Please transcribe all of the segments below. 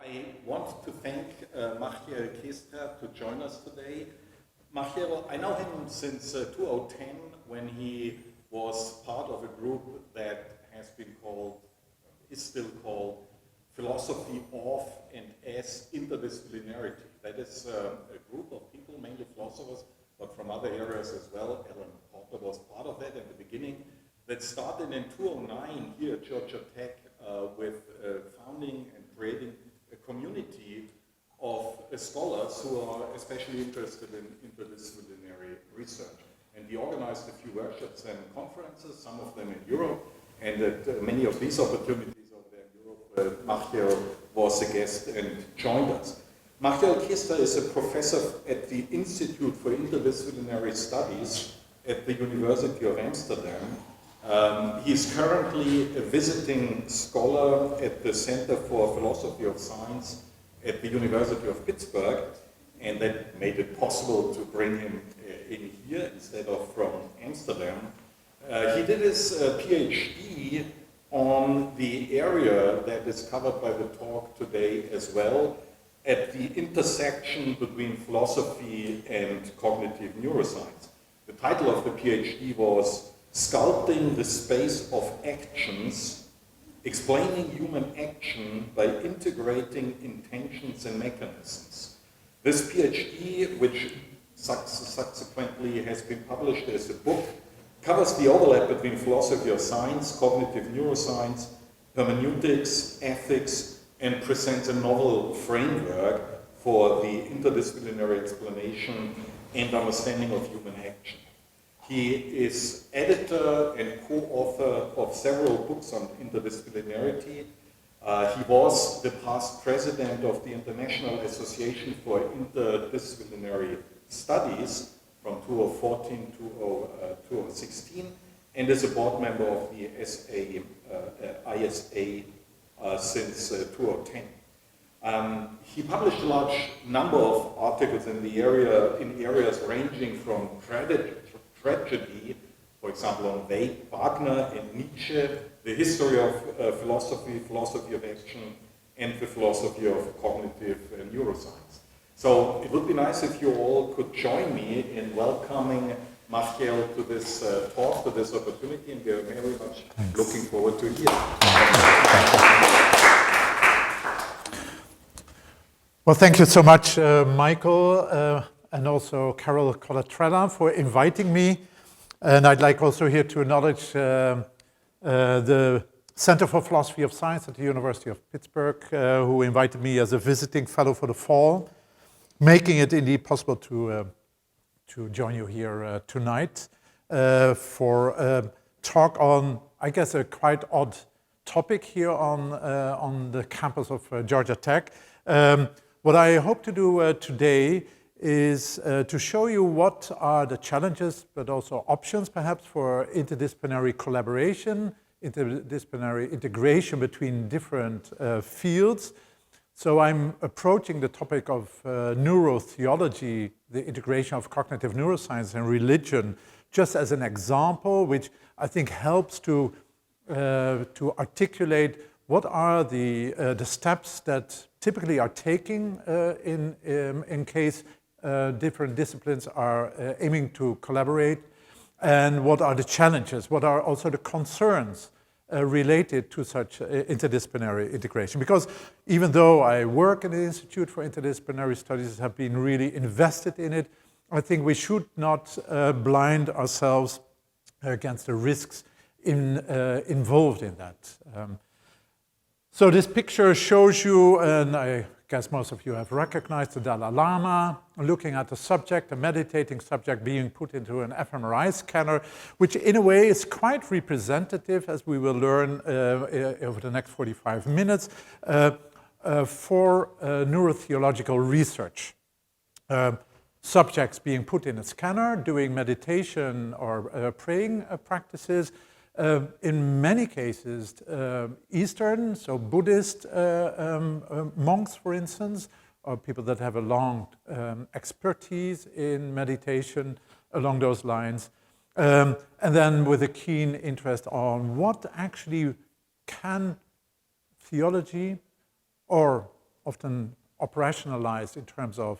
I want to thank Machiel Keestra to join us today. Machiel, I know him since 2010 when he was part of a group that has been called, is still called, Philosophy of and as Interdisciplinarity. That is a group of people, mainly philosophers, but from other areas as well. Alan Potter was part of that in the beginning. That started in 2009 here at Georgia Tech with founding and creating a community of scholars who are especially interested in interdisciplinary research. And we organized a few workshops and conferences, some of them in Europe, and at many of these opportunities over there in Europe, Machiel was a guest and joined us. Machiel Keestra is a professor at the Institute for Interdisciplinary Studies at the University of Amsterdam. He's currently a visiting scholar at the Center for Philosophy of Science at the University of Pittsburgh, and that made it possible to bring him in here instead of from Amsterdam. He did his PhD on the area that is covered by the talk today as well, at the intersection between philosophy and cognitive neuroscience. The title of the PhD was Sculpting the Space of Actions, Explaining Human Action by Integrating Intentions and Mechanisms. This PhD, which subsequently has been published as a book, covers the overlap between philosophy of science, cognitive neuroscience, hermeneutics, ethics, and presents a novel framework for the interdisciplinary explanation and understanding of human action. He is editor and co-author of several books on interdisciplinarity. He was the past president of the International Association for Interdisciplinary Studies from 2014 to 2016, and is a board member of the ISA since 2010. He published a large number of articles in areas ranging from tragedy, for example, on Wagner and Nietzsche, the history of philosophy, philosophy of action, and the philosophy of cognitive neuroscience. So it would be nice if you all could join me in welcoming Machiel to this talk, to this opportunity, and we are very much looking forward to hear. Well, thank you so much, Michael, and also Carol Colatrella for inviting me. And I'd like also here to acknowledge the Center for Philosophy of Science at the University of Pittsburgh, who invited me as a visiting fellow for the fall, making it indeed possible to join you here tonight for a talk on, I guess, a quite odd topic here on the campus of Georgia Tech. What I hope to do today is to show you what are the challenges, but also options perhaps for interdisciplinary collaboration, interdisciplinary integration between different fields. So I'm approaching the topic of neurotheology, the integration of cognitive neuroscience and religion, just as an example, which I think helps to articulate what are the steps that typically are taken in case different disciplines are aiming to collaborate, and what are the challenges, what are also the concerns related to such interdisciplinary integration. Because even though I work in the Institute for Interdisciplinary Studies, have been really invested in it, I think we should not blind ourselves against the risks involved in that. So this picture shows you, and I guess most of you have recognized the Dalai Lama looking at the subject, a meditating subject being put into an fMRI scanner, which in a way is quite representative, as we will learn over the next 45 minutes, for neurotheological research. Subjects being put in a scanner, doing meditation or praying practices, in many cases, Eastern, so Buddhist monks, for instance, or people that have a long expertise in meditation along those lines, and then with a keen interest on what actually can theology or often operationalized in terms of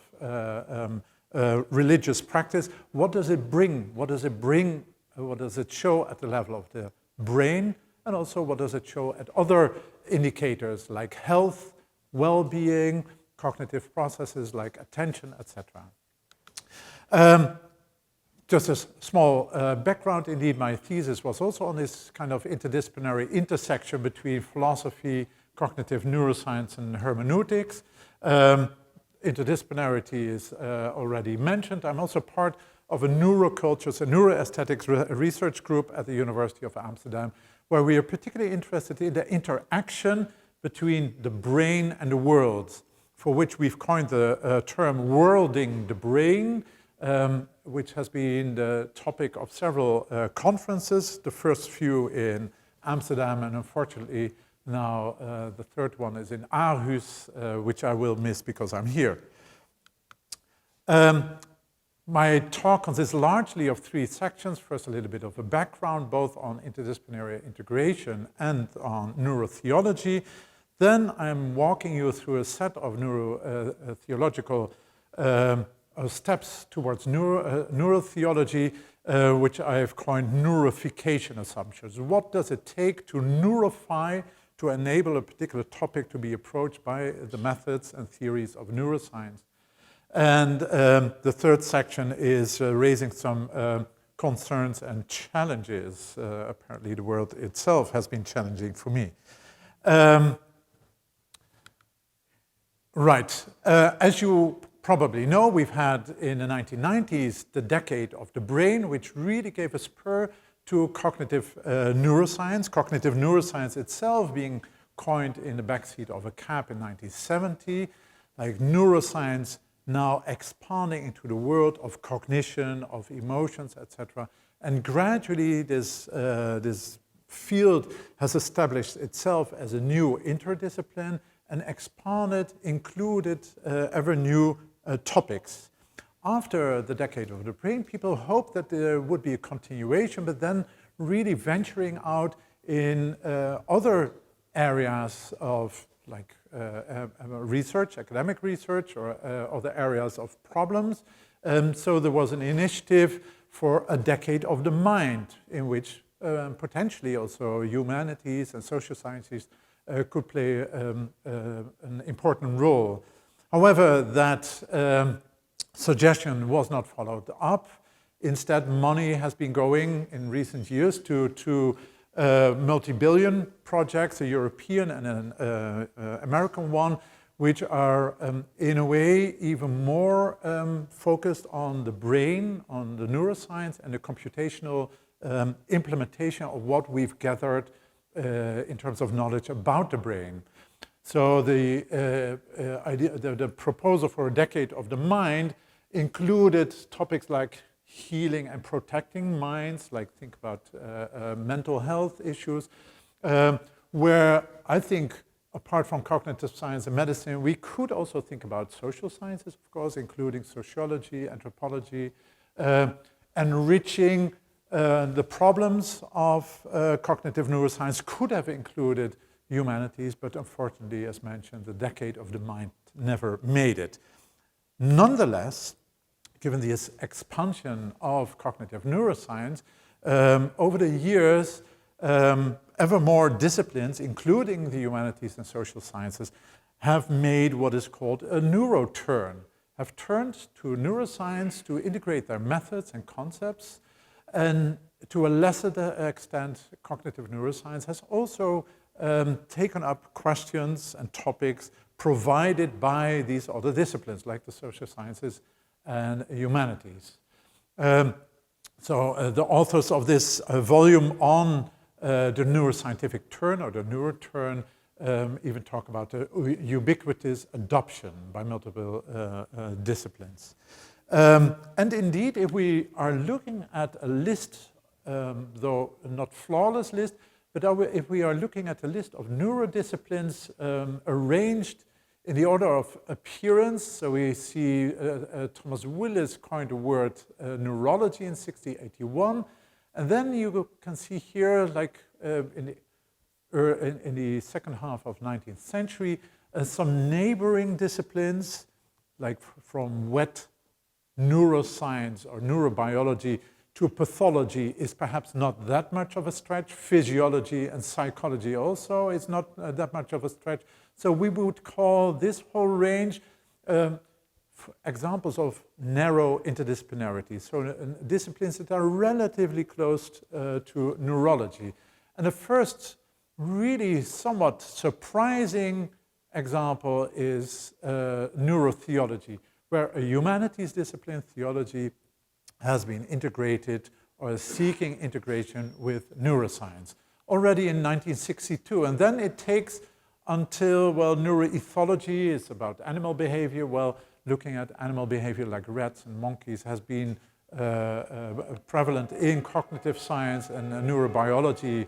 religious practice. What does it bring? What does it bring? What does it show at the level of the brain? And also what does it show at other indicators like health, well-being, cognitive processes like attention, etc. Just a small background, indeed, my thesis was also on this kind of interdisciplinary intersection between philosophy, cognitive neuroscience, and hermeneutics. Interdisciplinarity is already mentioned. I'm also part of a neurocultures and neuroaesthetics research group at the University of Amsterdam, where we are particularly interested in the interaction between the brain and the world, for which we've coined the term worlding the brain, which has been the topic of several conferences, the first few in Amsterdam, and unfortunately now the third one is in Aarhus, which I will miss because I'm here. My talk consists largely of three sections. First, a little bit of a background, both on interdisciplinary integration and on neurotheology. Then I'm walking you through a set of neurotheological steps towards neurotheology, which I have coined neurofication assumptions. What does it take to neurofy, to enable a particular topic to be approached by the methods and theories of neuroscience? And the third section is raising some concerns and challenges. Apparently the world itself has been challenging for me. Right, as you probably know, we've had in the 1990s the decade of the brain, which really gave a spur to cognitive neuroscience. Cognitive neuroscience itself being coined in the backseat of a cab in 1970, like neuroscience now expanding into the world of cognition, of emotions, etc. And gradually this field has established itself as a new interdiscipline and expanded, included ever new topics. After the decade of the brain, people hoped that there would be a continuation, but then really venturing out in other areas of like research, academic research, or other areas of problems. So there was an initiative for a decade of the mind, in which potentially also humanities and social sciences could play an important role. However, that suggestion was not followed up. Instead, money has been going in recent years to multi-billion projects, a European and an American one, which are in a way even more focused on the brain, on the neuroscience and the computational implementation of what we've gathered in terms of knowledge about the brain. So the proposal for a decade of the mind included topics like healing and protecting minds, like think about mental health issues, where I think apart from cognitive science and medicine, we could also think about social sciences, of course, including sociology, anthropology, enriching the problems of cognitive neuroscience could have included humanities, but unfortunately, as mentioned, the decade of the mind never made it. Nonetheless, given this expansion of cognitive neuroscience, over the years, ever more disciplines, including the humanities and social sciences, have made what is called a neuro-turn, have turned to neuroscience to integrate their methods and concepts, and to a lesser extent, cognitive neuroscience has also taken up questions and topics provided by these other disciplines, like the social sciences and humanities. So the authors of this volume on the neuroscientific turn, or the neuro-turn, even talk about the ubiquitous adoption by multiple disciplines. And indeed, if we are looking at a list, though not flawless list, but if we are looking at a list of neurodisciplines arranged in the order of appearance, so we see Thomas Willis coined the word neurology in 1681, and then you can see here, like in the second half of 19th century, Some neighboring disciplines, like from wet neuroscience or neurobiology to pathology, is perhaps not that much of a stretch. Physiology and psychology also is not that much of a stretch. So we would call this whole range examples of narrow interdisciplinarity, so disciplines that are relatively close to neurology. And the first really somewhat surprising example is neurotheology, where a humanities discipline, theology, has been integrated or is seeking integration with neuroscience already in 1962. And then it takes until, well, neuroethology is about animal behavior. Well, looking at animal behavior like rats and monkeys has been prevalent in cognitive science and neurobiology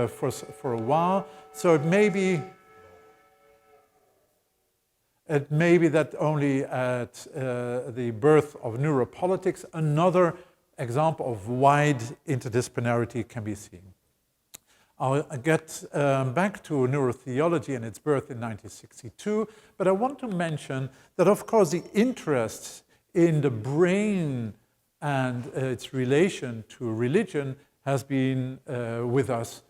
for a while. So it may be that only at the birth of neuropolitics, another example of wide interdisciplinarity can be seen. I'll get back to neurotheology and its birth in 1962, but I want to mention that, of course, the interest in the brain and its relation to religion has been with us,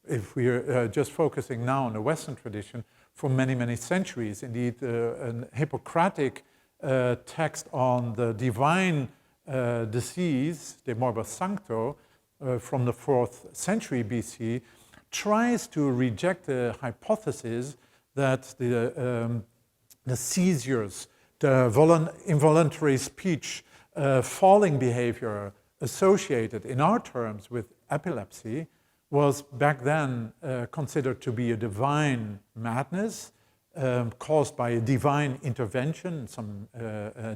if we're just focusing now on the Western tradition, for many, many centuries. Indeed, an Hippocratic text on the divine disease, De Morbis Sancto, from the 4th century BC, tries to reject the hypothesis that the seizures, the involuntary speech, falling behavior associated in our terms with epilepsy was back then considered to be a divine madness caused by a divine intervention, some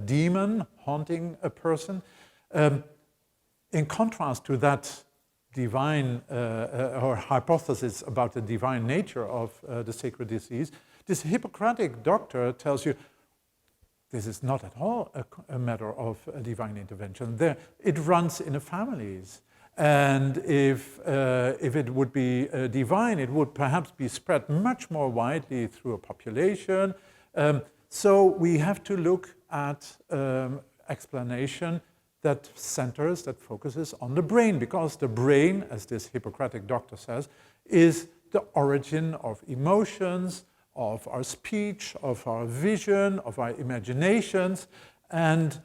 demon haunting a person. In contrast to that divine or hypothesis about the divine nature of the sacred disease, this Hippocratic doctor tells you this is not at all a matter of a divine intervention. It runs in the families. And if it would be divine, it would perhaps be spread much more widely through a population. So we have to look at explanation that centers, that focuses on the brain, because the brain, as this Hippocratic doctor says, is the origin of emotions, of our speech, of our vision, of our imaginations. And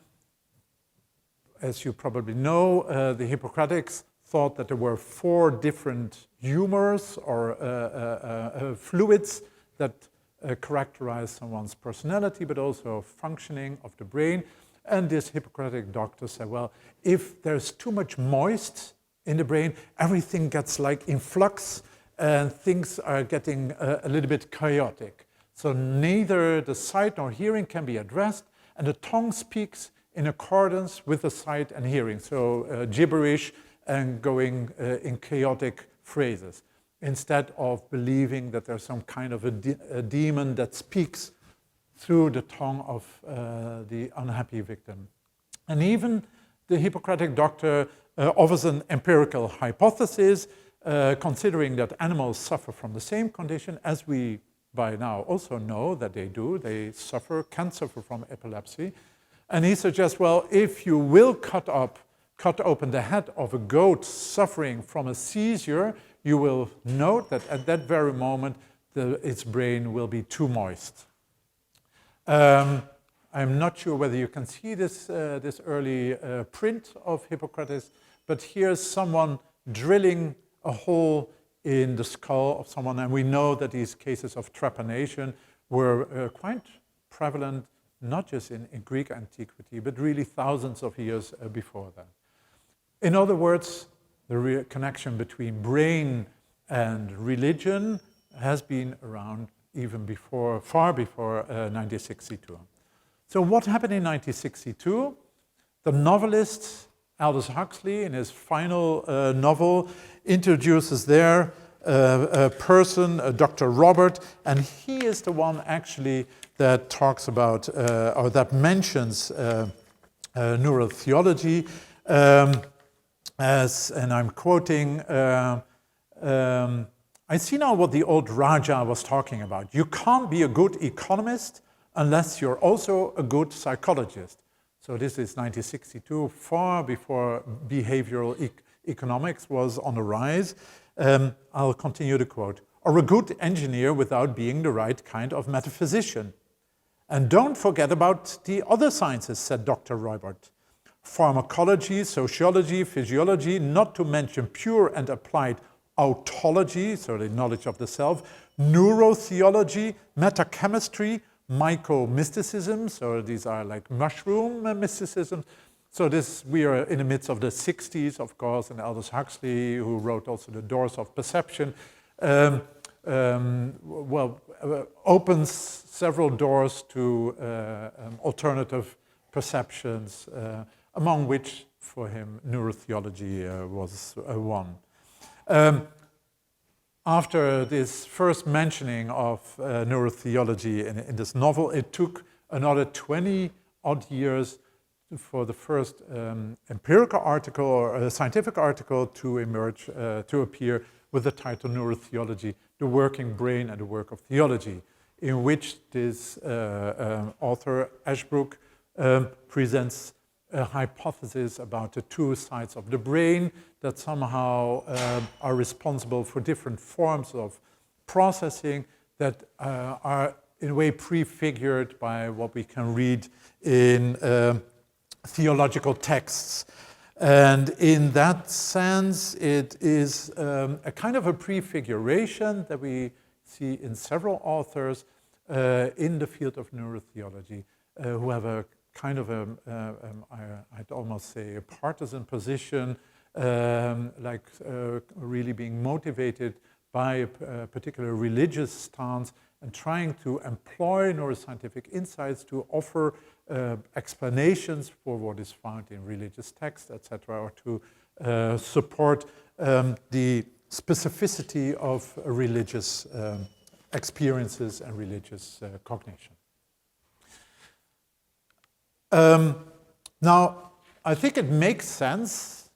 as you probably know, the Hippocratics thought that there were 4 different humors or fluids that characterize someone's personality, but also functioning of the brain. And this Hippocratic doctor said, well, if there's too much moist in the brain, everything gets like in flux and things are getting a little bit chaotic. So neither the sight nor hearing can be addressed, and the tongue speaks in accordance with the sight and hearing. So gibberish and going in chaotic phrases, instead of believing that there's some kind of a demon that speaks through the tongue of the unhappy victim. And even the Hippocratic doctor offers an empirical hypothesis, considering that animals suffer from the same condition, as we by now also know that they do. They can suffer from epilepsy. And he suggests, well, if you will cut open the head of a goat suffering from a seizure, you will note that at that very moment, its brain will be too moist. I'm not sure whether you can see this early print of Hippocrates, but here's someone drilling a hole in the skull of someone, and we know that these cases of trepanation were quite prevalent, not just in Greek antiquity, but really thousands of years before that. In other words, the connection between brain and religion has been around even before, far before 1962. So what happened in 1962? The novelist Aldous Huxley, in his final novel, introduces there a person, Dr. Robert, and he is the one actually that talks about, or that mentions neurotheology as, and I'm quoting, I see now what the old Raja was talking about. You can't be a good economist unless you're also a good psychologist. So this is 1962, far before behavioral economics was on the rise. I'll continue the quote. Or a good engineer without being the right kind of metaphysician. And don't forget about the other sciences, said Dr. Roybert. Pharmacology, sociology, physiology, not to mention pure and applied autology, so the knowledge of the self, neurotheology, metachemistry, myco-mysticism, so these are like mushroom mysticism. So we are in the midst of the 60s, of course, and Aldous Huxley, who wrote also The Doors of Perception, opens several doors to alternative perceptions, among which, for him, neurotheology was one. After this first mentioning of neurotheology in this novel, it took another 20-odd years for the first empirical article or scientific article to emerge, to appear with the title Neurotheology, the Working Brain and the Work of Theology, in which this author, Ashbrook, presents a hypothesis about the two sides of the brain that somehow are responsible for different forms of processing that are in a way prefigured by what we can read in theological texts. And in that sense, it is a kind of a prefiguration that we see in several authors in the field of neurotheology who have a kind of I'd almost say a partisan position, really being motivated by a particular religious stance and trying to employ neuroscientific insights to offer explanations for what is found in religious texts, etc., or to support the specificity of religious experiences and religious cognition. Now, I think it makes sense,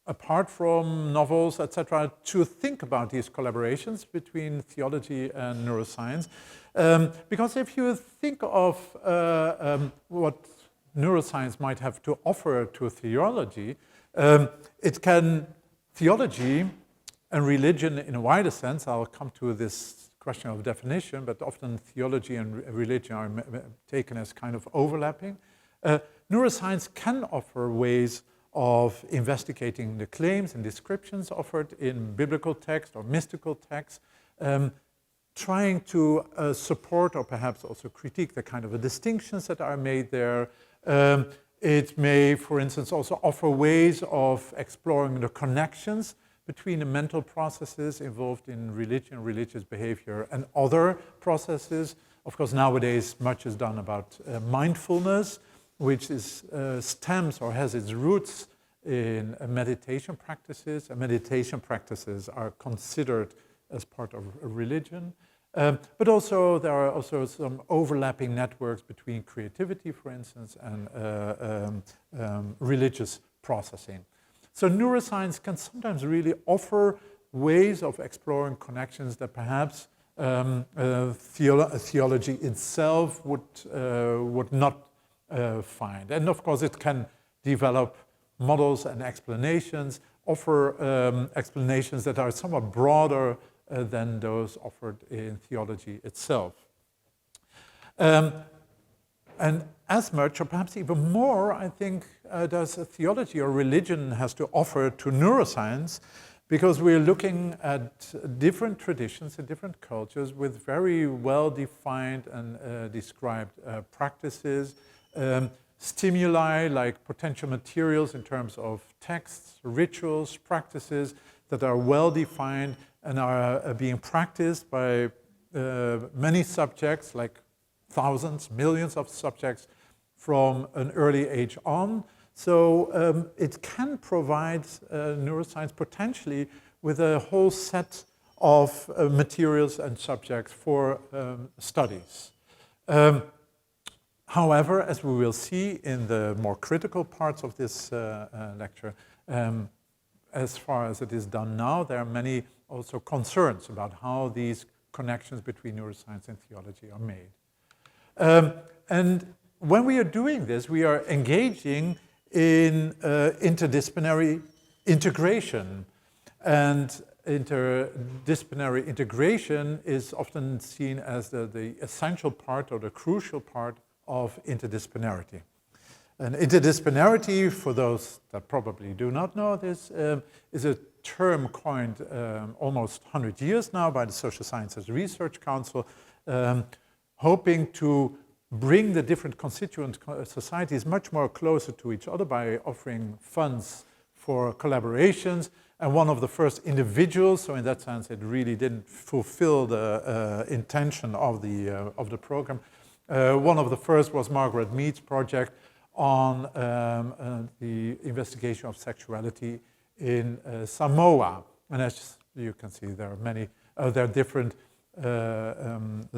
apart from novels, etc., to think about these collaborations between theology and neuroscience. Because if you think of what neuroscience might have to offer to theology, theology and religion in a wider sense, I'll come to this question of definition, but often theology and religion are taken as kind of overlapping. Neuroscience can offer ways of investigating the claims and descriptions offered in biblical text or mystical text, trying to support or perhaps also critique the kind of distinctions that are made there. It may, for instance, also offer ways of exploring the connections between the mental processes involved in religion, religious behavior, and other processes. Of course, nowadays, much is done about mindfulness, which stems or has its roots in meditation practices. And meditation practices are considered as part of a religion. But also, there are also some overlapping networks between creativity, for instance, and religious processing. So neuroscience can sometimes really offer ways of exploring connections that perhaps theology itself would not find. And of course, it can develop models and explanations, offer explanations that are somewhat broader than those offered in theology itself. And as much, or perhaps even more, I think, does theology or religion has to offer to neuroscience, because we're looking at different traditions and different cultures with very well-defined and described practices, stimuli like potential materials in terms of texts, rituals, practices that are well-defined and are being practiced by many subjects, like thousands, millions of subjects from an early age on. So it can provide neuroscience potentially with a whole set of materials and subjects for studies. However, as we will see in the more critical parts of this lecture, as far as it is done now, there are many also concerns about how these connections between neuroscience and theology are made. And when we are doing this, we are engaging in interdisciplinary integration. And interdisciplinary integration is often seen as the essential part or the crucial part of interdisciplinarity. And interdisciplinarity, for those that probably do not know this, is a term coined almost 100 years now by the Social Sciences Research Council, hoping to bring the different constituent societies much more closer to each other by offering funds for collaborations. And one of the first individuals, so in that sense it really didn't fulfill the intention of the program. One of the first was Margaret Mead's project on the investigation of sexuality in Samoa. And as you can see, there are many, there are different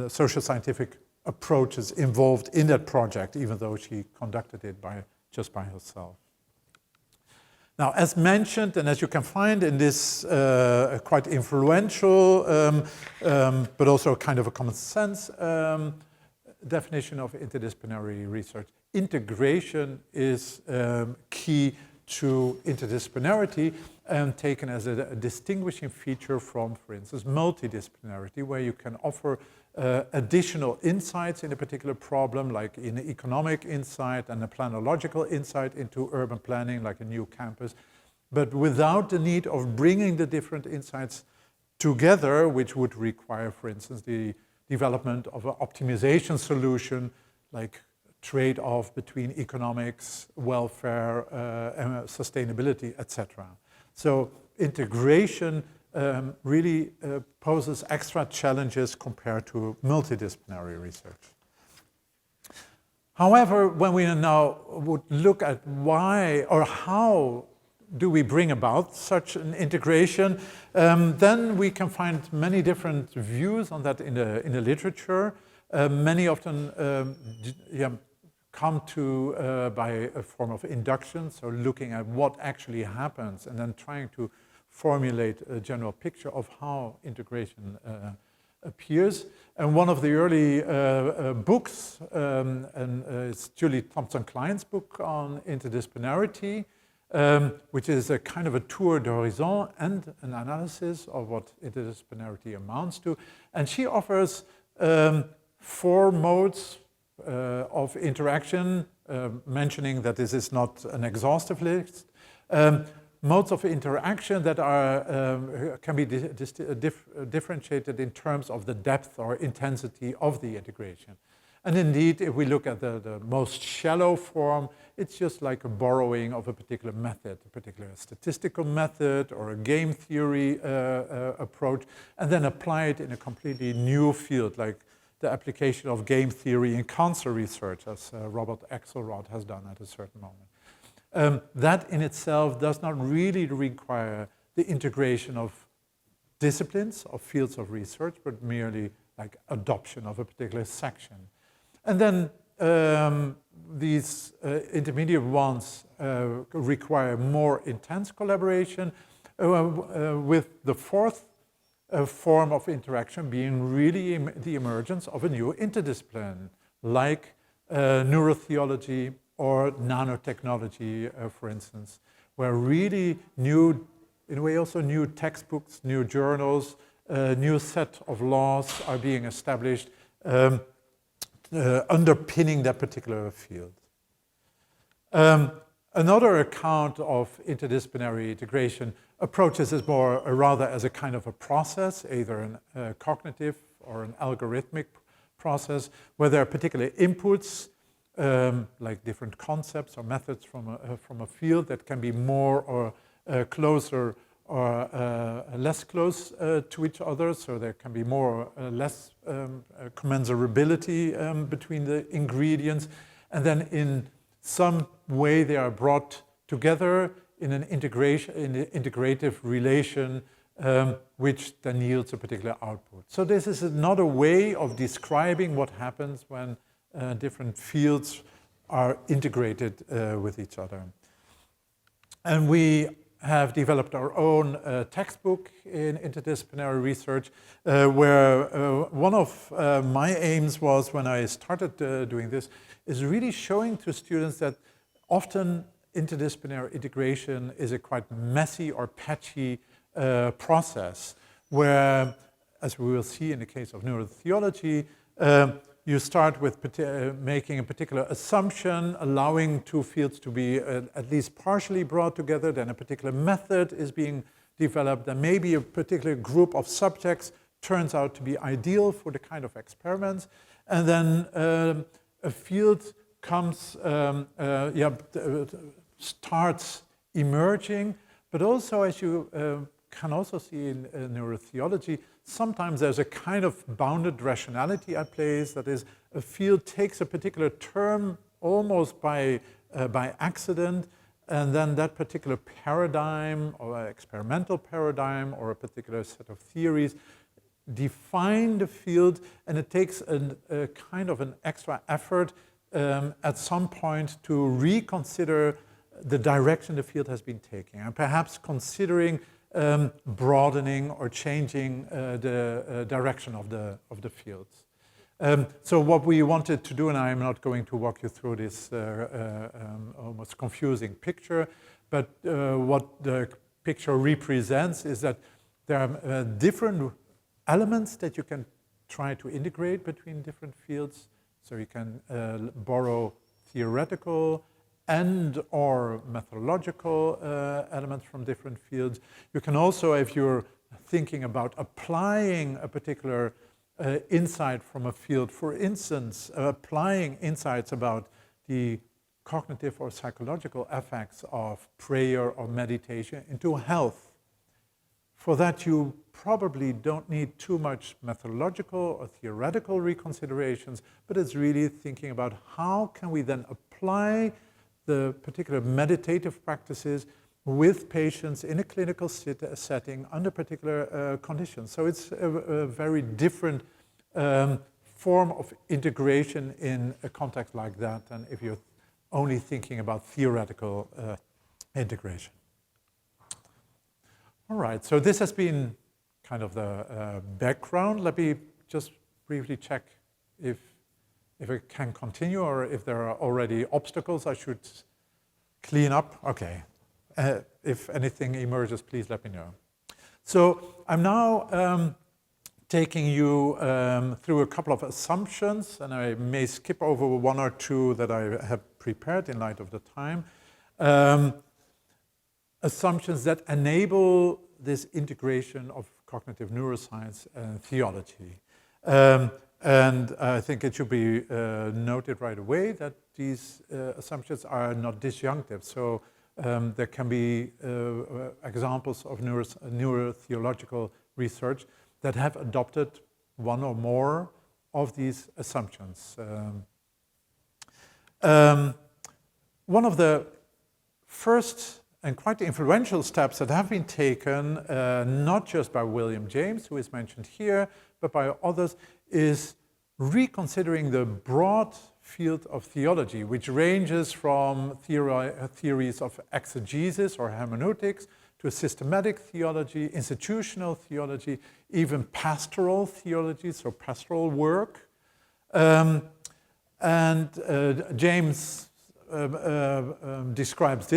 social scientific approaches involved in that project, even though she conducted it just by herself. Now, as mentioned, and as you can find in this quite influential, but also kind of a common sense definition of interdisciplinary research, integration is key to interdisciplinarity and taken as a distinguishing feature from, for instance, multidisciplinarity, where you can offer additional insights in a particular problem, like in economic insight and a planological insight into urban planning, like a new campus, but without the need of bringing the different insights together, which would require, for instance, the development of an optimization solution, like trade-off between economics, welfare, and sustainability, etc. So integration really poses extra challenges compared to multidisciplinary research. However, when we now would look at why or how do we bring about such an integration, then we can find many different views on that in the literature. Many often come to by a form of induction, so looking at what actually happens and then trying to formulate a general picture of how integration appears. And one of the early books, it's Julie Thompson-Klein's book on interdisciplinarity, which is a kind of a tour d'horizon and an analysis of what interdisciplinarity amounts to. And she offers 4 modes of interaction, mentioning that this is not an exhaustive list. Modes of interaction that are can be differentiated in terms of the depth or intensity of the integration. And indeed, if we look at the most shallow form, it's just like a borrowing of a particular method, a particular statistical method or a game theory approach, and then apply it in a completely new field, like the application of game theory in cancer research, as Robert Axelrod has done at a certain moment. That in itself does not really require the integration of disciplines, of fields of research, but merely like adoption of a particular section. And then these intermediate ones require more intense collaboration, with the fourth form of interaction being really the emergence of a new interdiscipline, like neurotheology or nanotechnology, for instance, where really new, in a way also new textbooks, new journals, new set of laws are being established, underpinning that particular field. Another account of interdisciplinary integration approaches this more rather as a kind of a process, either a cognitive or an algorithmic process, where there are particular inputs, like different concepts or methods from a field that can be more or closer or less close to each other, so there can be more or less commensurability between the ingredients, and then in some way they are brought together in an integrative relation, which then yields a particular output. So this is another way of describing what happens when different fields are integrated with each other. And we have developed our own textbook in interdisciplinary research, where one of my aims was, when I started doing this, is really showing to students that often interdisciplinary integration is a quite messy or patchy process, where, as we will see in the case of neurotheology, you start with making a particular assumption, allowing two fields to be at least partially brought together, then a particular method is being developed, then maybe a particular group of subjects turns out to be ideal for the kind of experiments, and then a field comes, starts emerging, but also, as you can also see in neurotheology, sometimes there's a kind of bounded rationality at play. That is, a field takes a particular term almost by accident, and then that particular paradigm or experimental paradigm or a particular set of theories define the field, and it takes a kind of an extra effort at some point to reconsider the direction the field has been taking, and perhaps considering broadening or changing the direction of the fields. So what we wanted to do, and I'm not going to walk you through this almost confusing picture, but what the picture represents is that there are different elements that you can try to integrate between different fields. So you can borrow theoretical and or methodological elements from different fields. You can also, if you're thinking about applying a particular insight from a field, for instance, applying insights about the cognitive or psychological effects of prayer or meditation into health. For that, you probably don't need too much methodological or theoretical reconsiderations, but it's really thinking about how can we then apply the particular meditative practices with patients in a clinical setting under particular conditions. So it's a very different form of integration in a context like that than if you're only thinking about theoretical integration. All right, so this has been kind of the background. Let me just briefly check if I can continue or if there are already obstacles I should clean up. Okay, if anything emerges, please let me know. So I'm now taking you through a couple of assumptions, and I may skip over one or two that I have prepared in light of the time. Assumptions that enable this integration of cognitive neuroscience and theology. And I think it should be noted right away that these assumptions are not disjunctive. So there can be examples of neurotheological research that have adopted one or more of these assumptions. One of the first and quite influential steps that have been taken, not just by William James, who is mentioned here, but by others, is reconsidering the broad field of theology, which ranges from theories of exegesis or hermeneutics to systematic theology, institutional theology, even pastoral theology, so pastoral work. James describes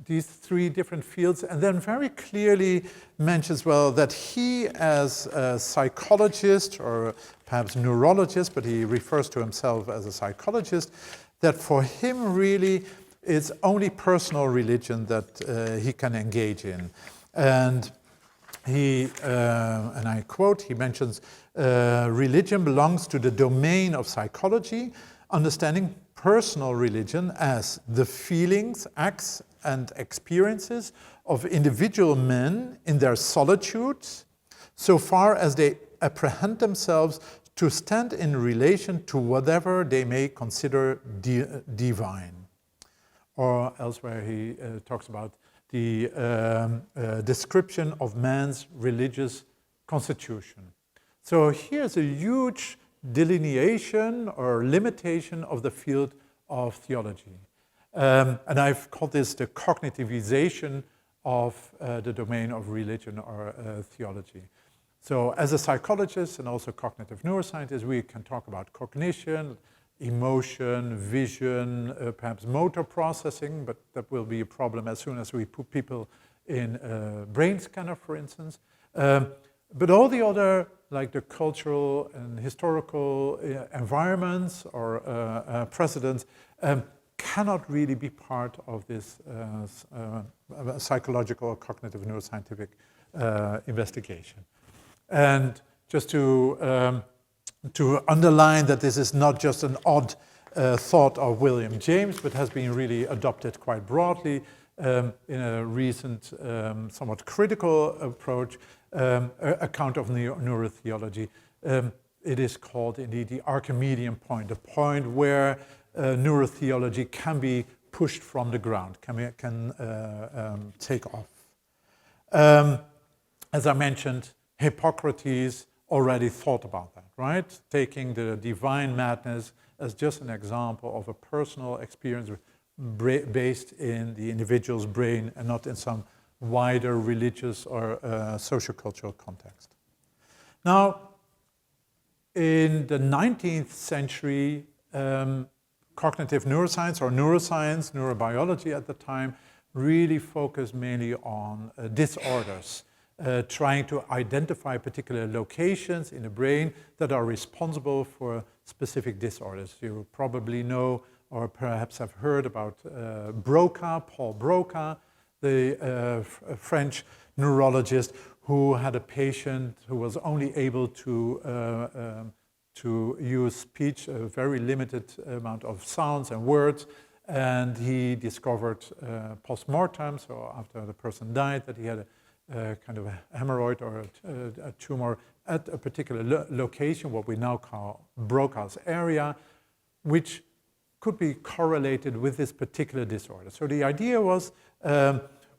these three different fields, and then very clearly mentions, well, that he as a psychologist, or perhaps neurologist, but he refers to himself as a psychologist, that for him really it's only personal religion that he can engage in. And he, and I quote, he mentions, religion belongs to the domain of psychology, understanding personal religion as the feelings, acts, and experiences of individual men in their solitude, so far as they apprehend themselves to stand in relation to whatever they may consider divine. Or elsewhere he talks about the description of man's religious constitution. So here's a huge delineation or limitation of the field of theology. And I've called this the cognitivization of the domain of religion or theology. So as a psychologist and also cognitive neuroscientist, we can talk about cognition, emotion, vision, perhaps motor processing, but that will be a problem as soon as we put people in a brain scanner, for instance. But all the other, like the cultural and historical environments or precedents, cannot really be part of this psychological or cognitive neuroscientific investigation. And just to underline that this is not just an odd thought of William James, but has been really adopted quite broadly in a recent, somewhat critical approach, account of neurotheology. It is called indeed the Archimedean point, the point where neurotheology can be pushed from the ground, can take off. As I mentioned, Hippocrates already thought about that, right? Taking the divine madness as just an example of a personal experience based in the individual's brain and not in some wider religious or sociocultural context. Now, in the 19th century, cognitive neuroscience or neuroscience, neurobiology at the time, really focused mainly on disorders, trying to identify particular locations in the brain that are responsible for specific disorders. You probably know or perhaps have heard about Broca, Paul Broca, the French neurologist who had a patient who was only able to use speech, a very limited amount of sounds and words, and he discovered post-mortem, so after the person died, that he had a kind of a hemorrhoid or a tumor at a particular location, what we now call Broca's area, which could be correlated with this particular disorder. So the idea was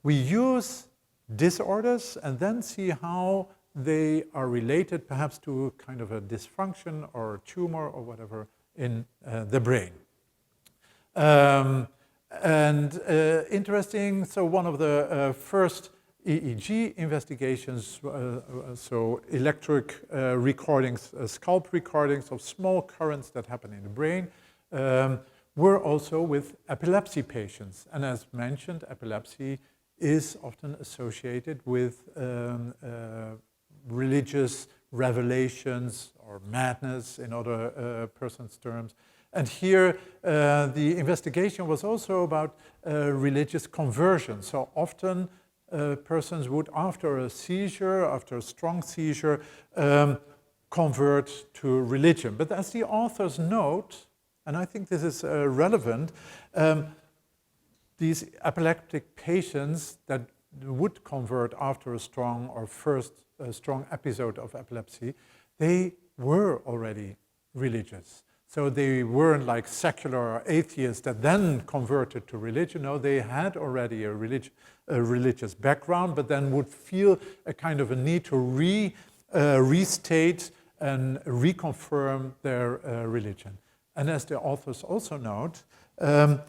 we use disorders and then see how they are related perhaps to kind of a dysfunction or a tumor or whatever in the brain. Interesting, so one of the first EEG investigations, so electric recordings, scalp recordings of small currents that happen in the brain, were also with epilepsy patients. And as mentioned, epilepsy is often associated with religious revelations or madness in other persons' terms. And here the investigation was also about religious conversion. So often persons would, after a seizure, after a strong seizure, convert to religion. But as the authors note, and I think this is relevant, these epileptic patients that would convert after a strong or first strong episode of epilepsy, they were already religious. So they weren't like secular or atheists that then converted to religion. No, they had already a religious background, but then would feel a kind of a need to restate and reconfirm their religion. And as the authors also note,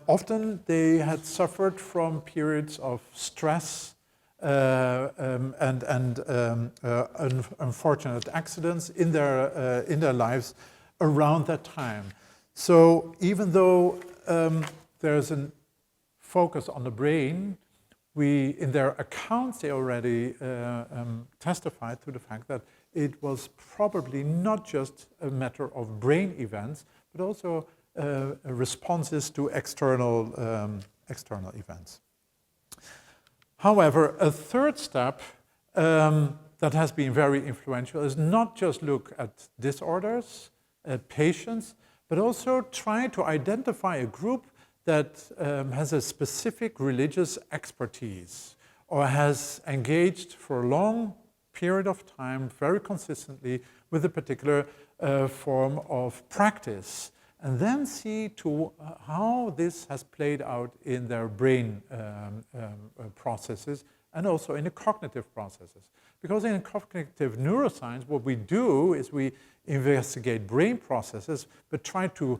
often they had suffered from periods of stress and unfortunate accidents in their lives around that time. So even though there's a focus on the brain, in their accounts they already testified to the fact that it was probably not just a matter of brain events, but also responses to external events. However, a third step that has been very influential is not just look at disorders, at patients, but also try to identify a group that has a specific religious expertise or has engaged for a long period of time very consistently with a particular form of practice, and then see to how this has played out in their brain processes and also in the cognitive processes. Because in cognitive neuroscience, what we do is we investigate brain processes, but try to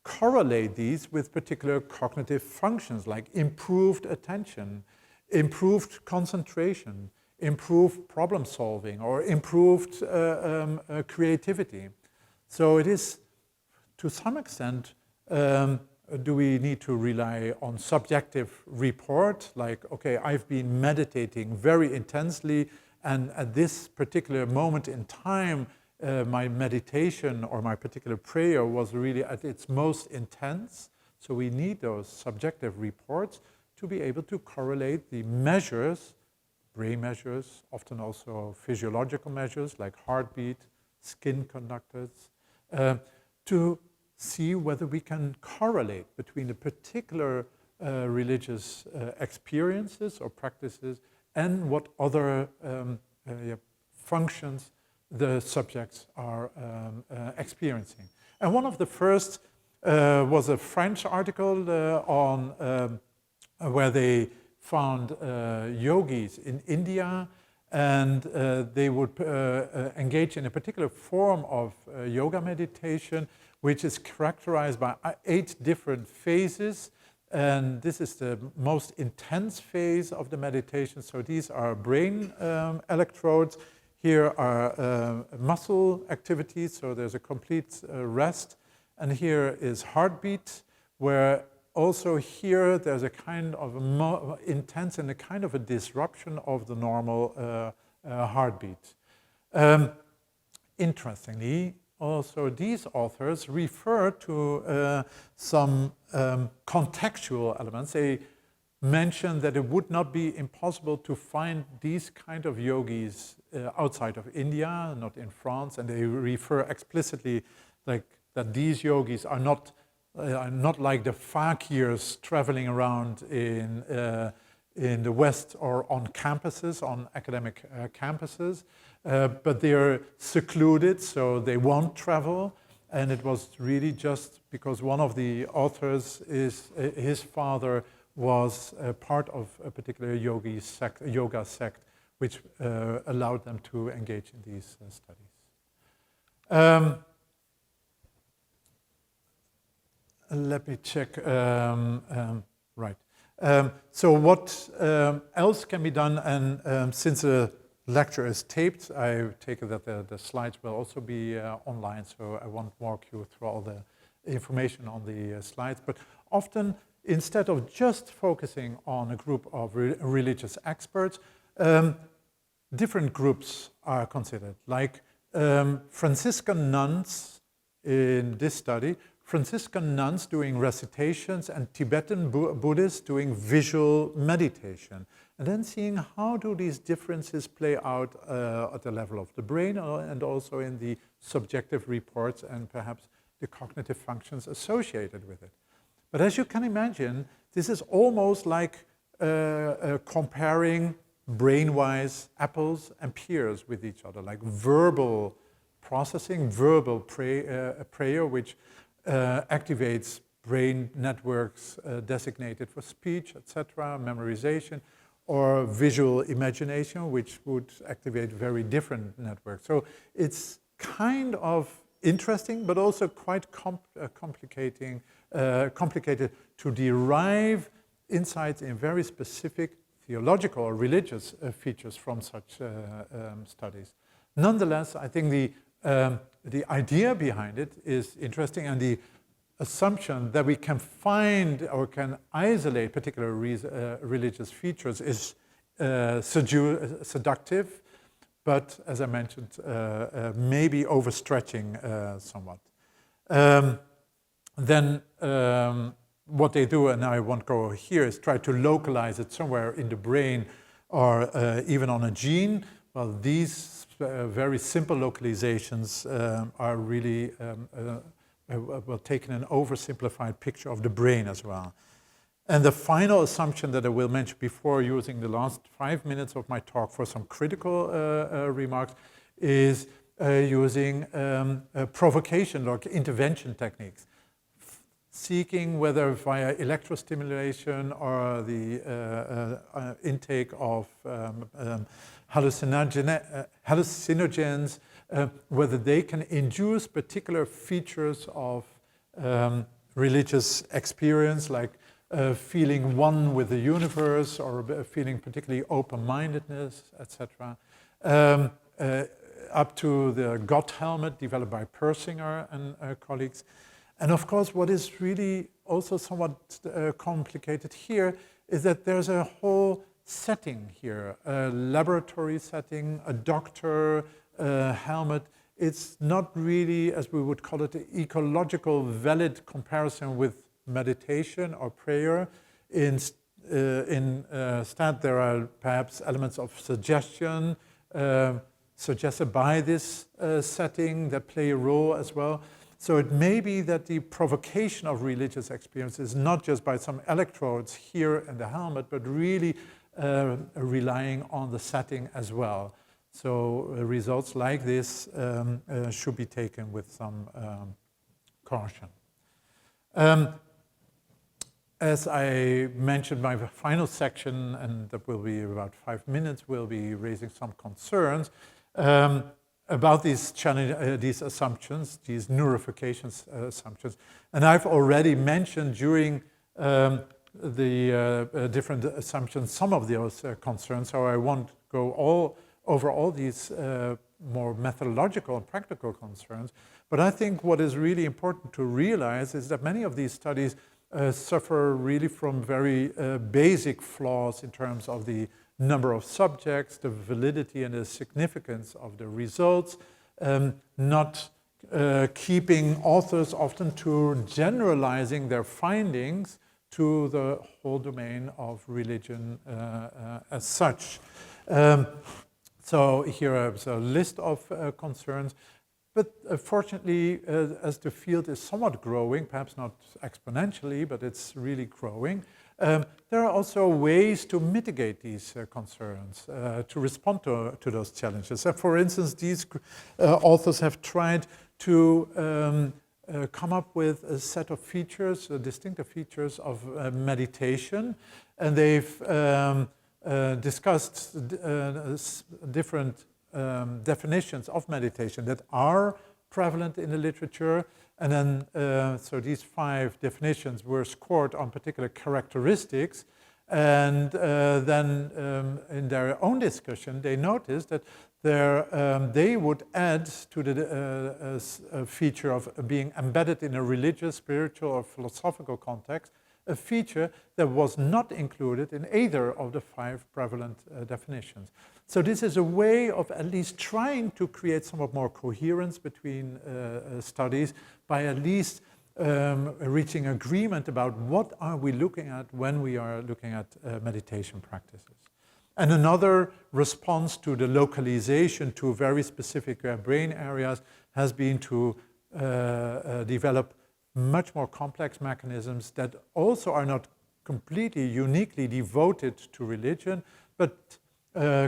correlate these with particular cognitive functions like improved attention, improved concentration, improved problem solving, or improved creativity. So it is, to some extent, do we need to rely on subjective report, like, okay, I've been meditating very intensely, and at this particular moment in time, my meditation or my particular prayer was really at its most intense. So we need those subjective reports to be able to correlate the measures, brain measures, often also physiological measures like heartbeat, skin conductors, to see whether we can correlate between the particular religious experiences or practices and what other functions the subjects are experiencing. And one of the first was a French article on where they found yogis in India, and they would engage in a particular form of yoga meditation, which is characterized by 8 different phases. And this is the most intense phase of the meditation. So these are brain electrodes. Here are muscle activities, so there's a complete rest. And here is heartbeat, where also here there's a kind of a intense and a kind of a disruption of the normal heartbeat. Interestingly, also these authors refer to some contextual elements. They mention that it would not be impossible to find these kind of yogis outside of India, not in France, and they refer explicitly like that these yogis are not like the fakirs traveling around in the West or on campuses, on academic campuses, but they're secluded, so they won't travel. And it was really just because one of the authors his father was part of a particular yoga sect, which allowed them to engage in these studies. Let me check. Right. So what else can be done? And since the lecture is taped, I take it that the slides will also be online, so I won't walk you through all the information on the slides. But often, instead of just focusing on a group of religious experts, different groups are considered, like Franciscan nuns in this study, Franciscan nuns doing recitations and Tibetan Buddhists doing visual meditation. And then seeing how do these differences play out at the level of the brain and also in the subjective reports and perhaps the cognitive functions associated with it. But as you can imagine, this is almost like comparing brain-wise apples and pears with each other, like verbal processing, verbal prayer, which activates brain networks designated for speech, etc., memorization, or visual imagination, which would activate very different networks. So it's kind of interesting, but also quite complicated to derive insights in very specific theological or religious features from such studies. Nonetheless, I think the idea behind it is interesting, and the assumption that we can find or can isolate particular religious features is seductive, but as I mentioned, maybe overstretching somewhat. Then what they do, and I won't go here, is try to localize it somewhere in the brain or even on a gene. Well, these very simple localizations are really taking an oversimplified picture of the brain as well. And the final assumption that I will mention before using the last 5 minutes of my talk for some critical remarks is using provocation or intervention techniques, seeking whether via electrostimulation or the intake of hallucinogens, whether they can induce particular features of religious experience, like feeling one with the universe or feeling particularly open-mindedness, etc., up to the God helmet developed by Persinger and colleagues. And of course, what is really also somewhat complicated here is that there's a whole setting here, a laboratory setting, a doctor, helmet. It's not really, as we would call it, an ecological valid comparison with meditation or prayer. Instead, there are perhaps elements of suggestion suggested by this setting that play a role as well. So it may be that the provocation of religious experience is not just by some electrodes here in the helmet, but really relying on the setting as well. So results like this should be taken with some caution. As I mentioned, my final section, and that will be about 5 minutes, will be raising some concerns about these assumptions, these neurofication assumptions. And I've already mentioned during the different assumptions some of those concerns, so I won't go over all these more methodological and practical concerns. But I think what is really important to realize is that many of these studies suffer really from very basic flaws in terms of the number of subjects, the validity and the significance of the results, not keeping authors often to generalizing their findings to the whole domain of religion as such. So here is a list of concerns. But fortunately, as the field is somewhat growing, perhaps not exponentially, but it's really growing, there are also ways to mitigate these concerns, to respond to those challenges. So for instance, these authors have tried to come up with a set of features, distinctive features of meditation, and they've discussed different definitions of meditation that are prevalent in the literature. And then, so these 5 definitions were scored on particular characteristics. And then in their own discussion, they noticed that they would add to the feature of being embedded in a religious, spiritual, or philosophical context, a feature that was not included in either of the 5 prevalent definitions. So this is a way of at least trying to create somewhat more coherence between studies by at least reaching agreement about what are we looking at when we are looking at meditation practices. And another response to the localization to very specific brain areas has been to develop much more complex mechanisms that also are not completely uniquely devoted to religion, but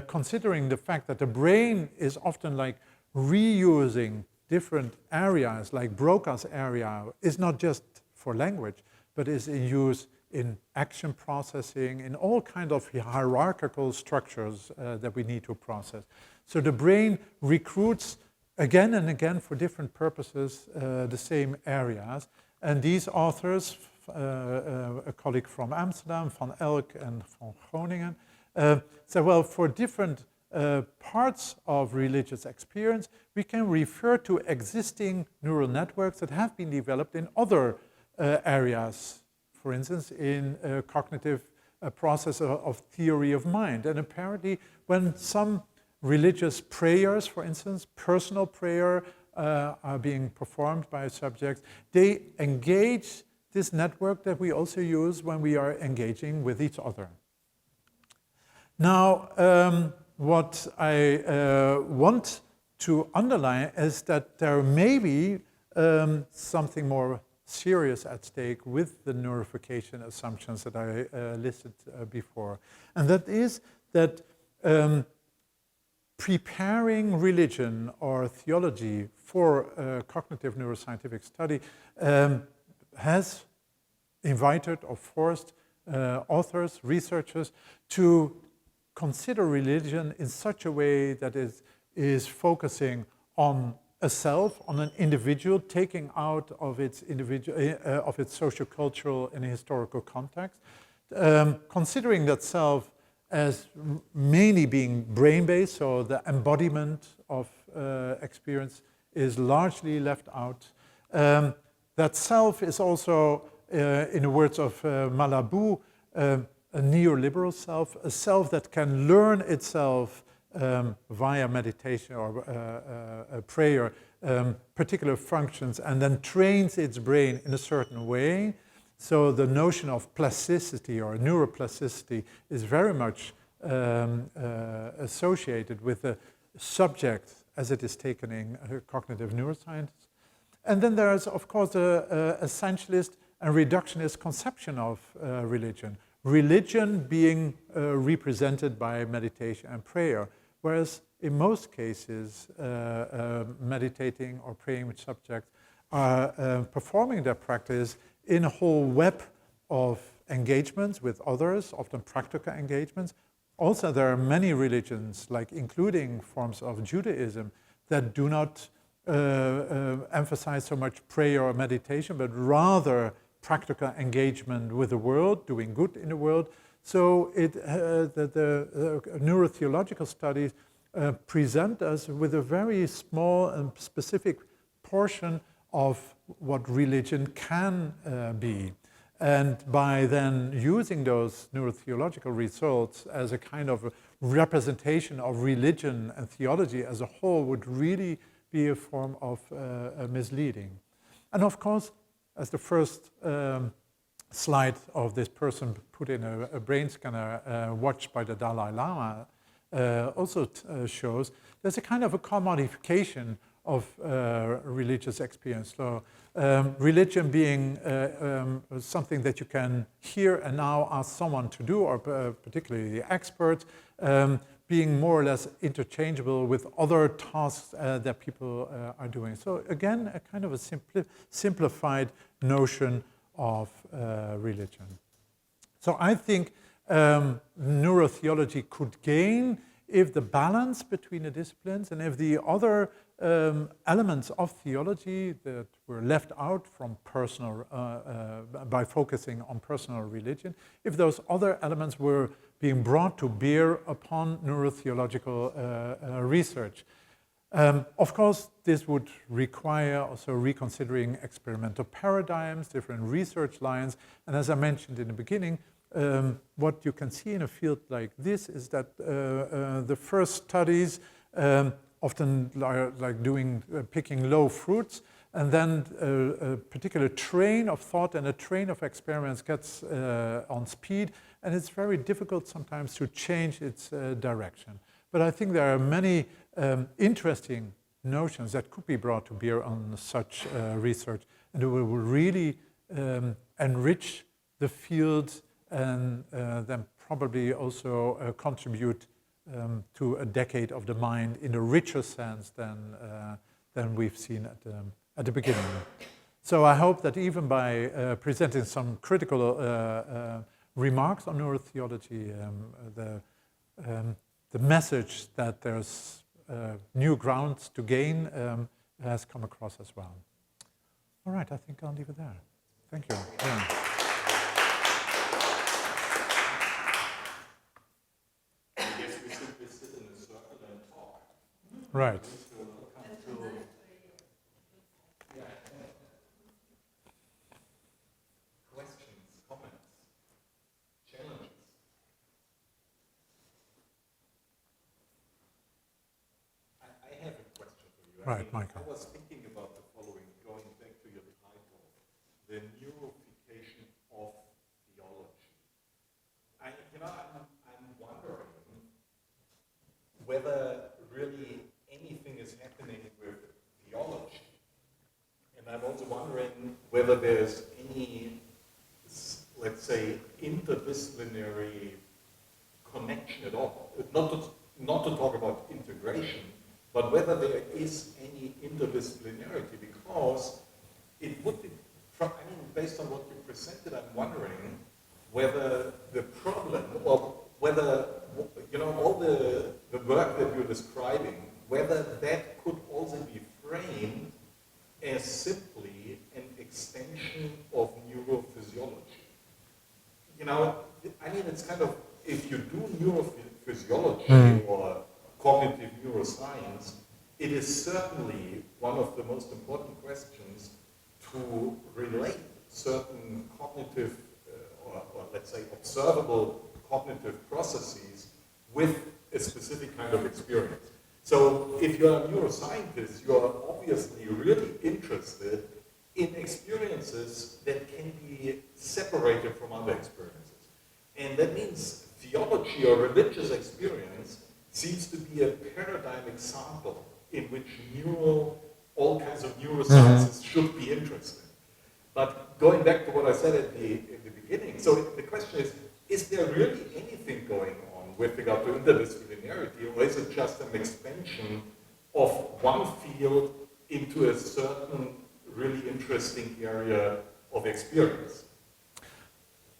considering the fact that the brain is often like reusing different areas, like Broca's area is not just for language, but is in use in action processing, in all kind of hierarchical structures that we need to process. So the brain recruits again and again for different purposes the same areas. And these authors, a colleague from Amsterdam, Van Elk and van Groningen, said, well, for different parts of religious experience, we can refer to existing neural networks that have been developed in other areas, for instance, in cognitive process of theory of mind. And apparently, when some religious prayers, for instance, personal prayer, are being performed by subjects, they engage this network that we also use when we are engaging with each other. Now, what I want to underline is that there may be something more serious at stake with the neurofication assumptions that I listed before. And that is that preparing religion or theology for cognitive neuroscientific study has invited or forced authors, researchers to consider religion in such a way that is focusing on a self, on an individual, taking out of its of its socio-cultural and historical context, considering that self as mainly being brain-based, so the embodiment of experience is largely left out. That self is also, in the words of Malabou, a neoliberal self, a self that can learn itself via meditation or prayer, particular functions, and then trains its brain in a certain way. So the notion of plasticity or neuroplasticity is very much associated with the subject as it is taken in cognitive neuroscience. And then there is, of course, the essentialist and reductionist conception of religion. Religion being represented by meditation and prayer, whereas in most cases, meditating or praying with subjects are performing their practice in a whole web of engagements with others, often practical engagements. Also, there are many religions, like including forms of Judaism, that do not emphasize so much prayer or meditation, but rather practical engagement with the world, doing good in the world. So the neurotheological studies present us with a very small and specific portion of what religion can be. And by then using those neurotheological results as a kind of a representation of religion and theology as a whole would really be a form of misleading. And of course, as the first slide of this person put in a brain scanner watched by the Dalai Lama also shows, there's a kind of a commodification of religious experience. So religion being something that you can here and now ask someone to do, or particularly the experts, being more or less interchangeable with other tasks that people are doing. So again, a kind of a simplified notion of religion. So I think neurotheology could gain if the balance between the disciplines and if the other elements of theology that were left out from personal, by focusing on personal religion, if those other elements were being brought to bear upon neurotheological research. Of course, this would require also reconsidering experimental paradigms, different research lines, and as I mentioned in the beginning, what you can see in a field like this is that the first studies often are like picking low fruits, and then a particular train of thought and a train of experiments gets on speed, and it's very difficult sometimes to change its direction. But I think there are many interesting notions that could be brought to bear on such research, and it will really enrich the field and then probably also contribute to a decade of the mind in a richer sense than we've seen at the beginning. So I hope that even by presenting some critical remarks on neurotheology, the message that there's new grounds to gain has come across as well. All right, I think I'll leave it there. Thank you. Yeah. Right. Questions, comments, challenges? I have a question for you. Right, Michael. I was thinking about the following, going back to your title, the neurofication of theology. I'm wondering whether really anything is happening with theology. And I'm also wondering whether there's any, let's say, interdisciplinary connection at all. Not to talk about integration, but whether there is any interdisciplinarity, because it would be, based on what you presented, I'm wondering whether the problem, or whether, all the work that you're describing, whether that could also be framed as simply an extension of neurophysiology. You know, I mean, it's kind of, if you do neurophysiology or cognitive neuroscience, it is certainly one of the most important questions to relate certain cognitive or let's say observable cognitive processes with a specific kind of experience. So if you're a neuroscientist, you're obviously really interested in experiences that can be separated from other experiences. And that means theology or religious experience seems to be a paradigm example in which all kinds of neurosciences should be interested. But going back to what I said in the beginning, so the question is there really anything going on with regard to interdisciplinarity, or is it just an expansion of one field into a certain really interesting area of experience?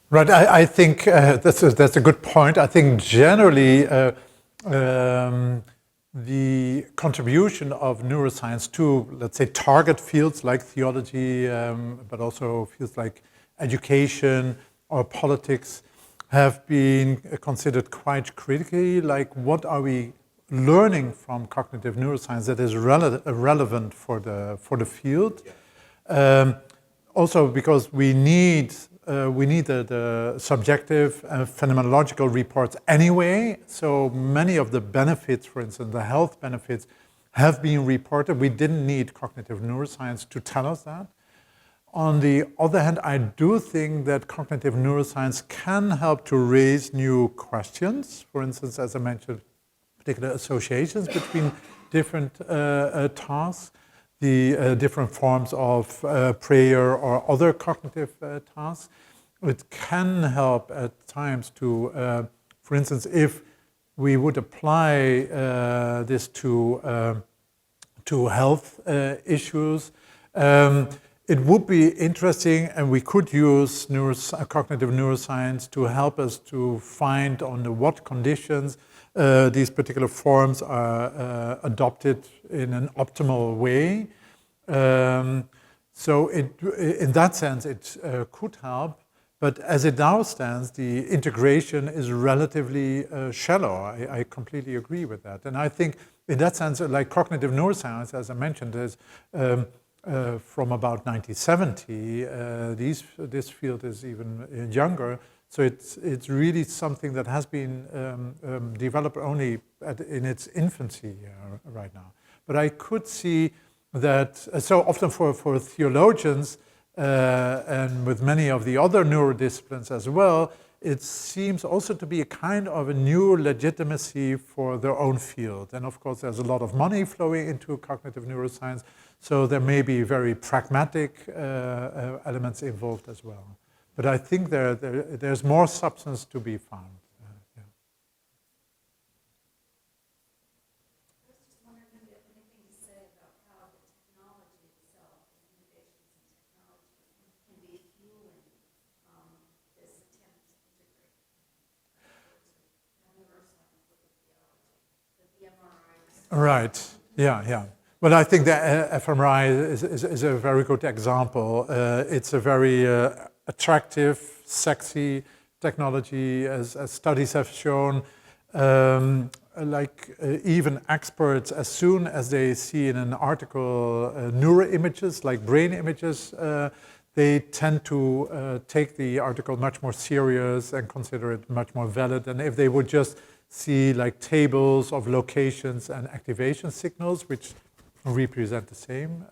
Right, I think that's a good point. I think generally the contribution of neuroscience to, let's say, target fields like theology, but also fields like education or politics have been considered quite critically, like what are we learning from cognitive neuroscience that is relevant for the field. Also because we need the subjective and phenomenological reports anyway. So many of the benefits, for instance, the health benefits, have been reported. We didn't need cognitive neuroscience to tell us that. On the other hand, I do think that cognitive neuroscience can help to raise new questions. For instance, as I mentioned, particular associations between different tasks, the different forms of prayer or other cognitive tasks. It can help at times to, for instance, if we would apply this to health issues, it would be interesting, and we could use cognitive neuroscience to help us to find under what conditions these particular forms are adopted in an optimal way. So in that sense, it could help. But as it now stands, the integration is relatively shallow. I completely agree with that. And I think in that sense, like cognitive neuroscience, as I mentioned, is from about 1970. This field is even younger. So it's really something that has been developed only in its infancy right now. But I could see that, so often for theologians and with many of the other neurodisciplines as well, it seems also to be a kind of a new legitimacy for their own field. And of course, there's a lot of money flowing into cognitive neuroscience, so there may be very pragmatic elements involved as well. But I think there's more substance to be found. I was just wondering if you have anything to say about how the technology itself, innovations in technology, can be fueling this attempt to integrate neuroscience with the theology, the MRIs. Right, yeah. Well, I think the fMRI is a very good example. It's a very attractive, sexy technology, as studies have shown. Even experts, as soon as they see in an article neuroimages, like brain images, they tend to take the article much more serious and consider it much more valid than if they would just see like tables of locations and activation signals, which represent the same.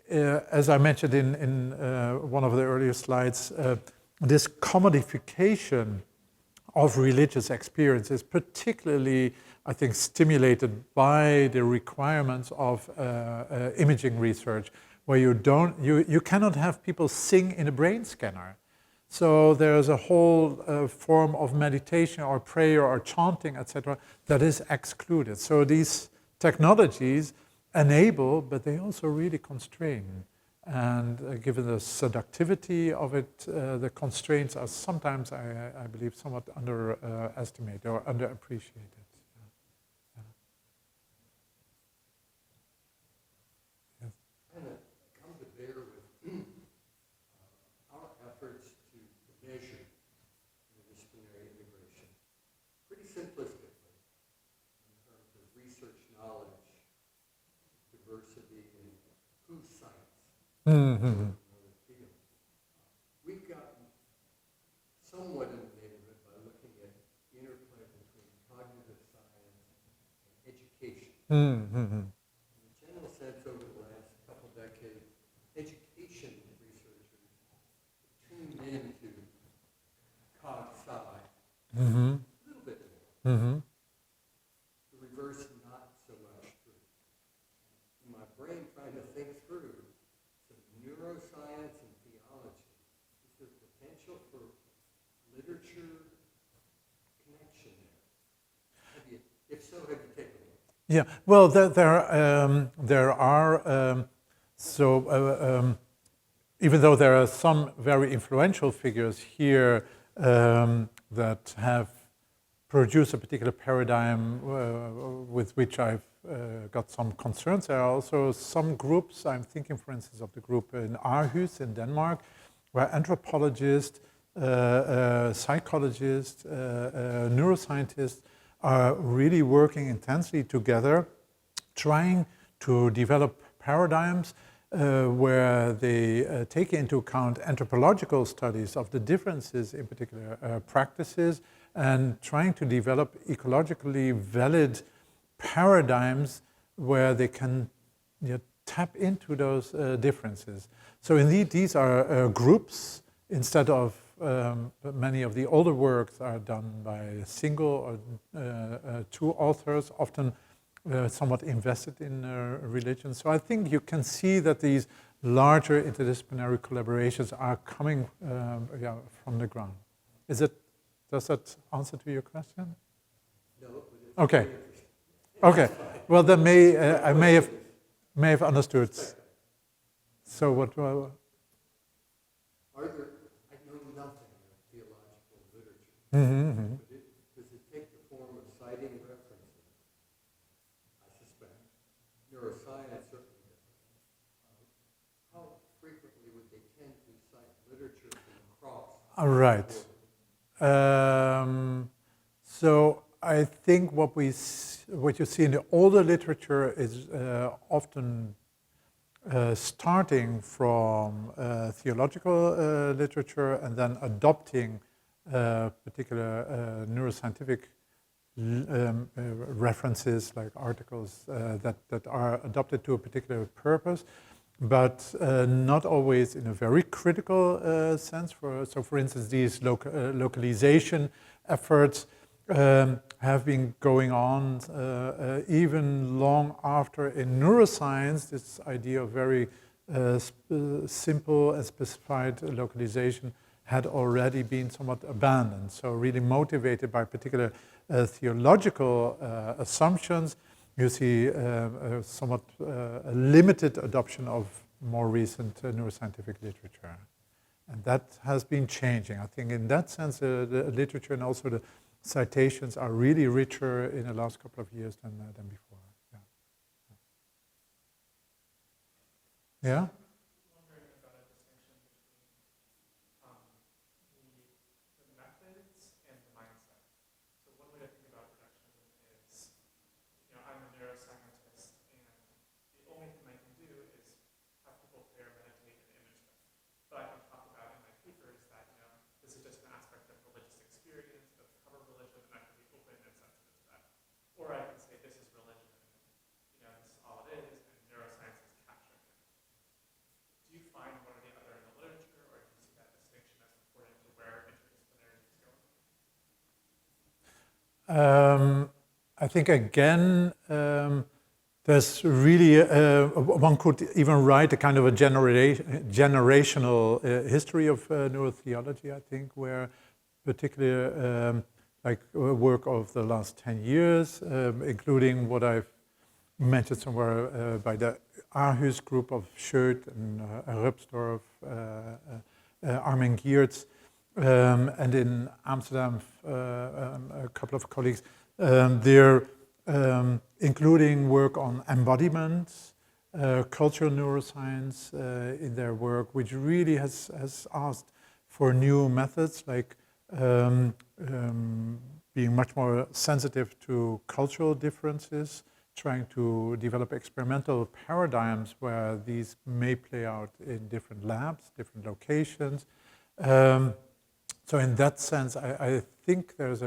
As I mentioned in one of the earlier slides, this commodification of religious experience is particularly, I think, stimulated by the requirements of imaging research, where you cannot have people sing in a brain scanner. So there's a whole form of meditation or prayer or chanting, etc., that is excluded. So these technologies enable, but they also really constrain. And given the seductivity of it, the constraints are sometimes, I believe, somewhat underestimated or underappreciated. diversity in who's science. Mm-hmm. We've gotten somewhat in the neighborhood by looking at the interplay between cognitive science and education. Mm-hmm. In a general sense, over the last couple decades, education researchers tuned into cog-sci Mm-hmm. a little bit more. Mm-hmm. The reverse, not so much true. In my brain, trying to think through some neuroscience and theology, is there potential for literature connection there? If so, have you taken a look? Yeah, well, there are, even though there are some very influential figures here that have produced a particular paradigm with which I've got some concerns, there are also some groups. I'm thinking, for instance, of the group in Aarhus in Denmark, where anthropologists, psychologists, neuroscientists are really working intensely together, trying to develop paradigms where they take into account anthropological studies of the differences in particular practices, and trying to develop ecologically valid paradigms where they can tap into those differences. So indeed, these are groups. Instead of many of the older works are done by a single or two authors, often somewhat invested in religion. So I think you can see that these larger interdisciplinary collaborations are coming from the ground. Does that answer to your question? No, but it's Okay. very interesting. Okay. Well, then I may have understood. So what? Are there? I know nothing of theological literature. Mm-hmm. But does it take the form of citing references? I suspect. Neuroscience certainly does. How frequently would they tend to cite literature from across? All right. So I think what you see in the older literature is often starting from theological literature and then adopting particular neuroscientific references, like articles that are adopted to a particular purpose, but not always in a very critical sense. So for instance, these localization efforts have been going on even long after in neuroscience this idea of very simple and specified localization had already been somewhat abandoned. So really motivated by particular theological assumptions, you see somewhat a limited adoption of more recent neuroscientific literature. And that has been changing. I think in that sense, the literature and also the citations are really richer in the last couple of years than before. Yeah? Yeah? Wondering about a distinction between the methods and the mindset. So one way to think about reductionism is, I'm a neuroscientist, and the only thing I can do is have people prayer, meditate, and image them. But you talk about in my papers that, this is just an aspect of religious experience, of cover religion, and I can be open and sensitive to that. Or I can say this is religion, and this is all it is, and neuroscience is capturing it. Do you find one or the other in the literature, or do you see that distinction as important to where interdisciplinary is going? I think again, there's really, one could even write a kind of a generational history of neurotheology, I think, where particularly like work of the last 10 years, including what I've mentioned somewhere by the Aarhus group of Schödt and Rupsdorf, Armin Geertz, and in Amsterdam, a couple of colleagues. They're including work on embodiment, cultural neuroscience in their work, which really has asked for new methods, like being much more sensitive to cultural differences, trying to develop experimental paradigms where these may play out in different labs, different locations. So in that sense, I think there's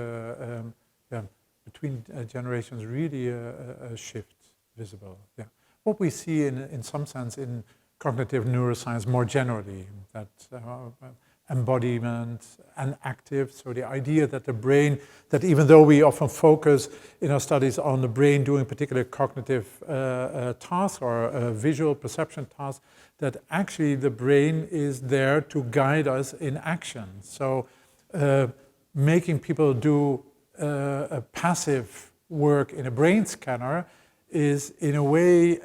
between generations really a shift visible. Yeah. What we see in some sense in cognitive neuroscience more generally, that embodiment and active, so the idea that the brain, that even though we often focus in our studies on the brain doing particular cognitive tasks or visual perception tasks, that actually the brain is there to guide us in action. So making people do a passive work in a brain scanner is in a way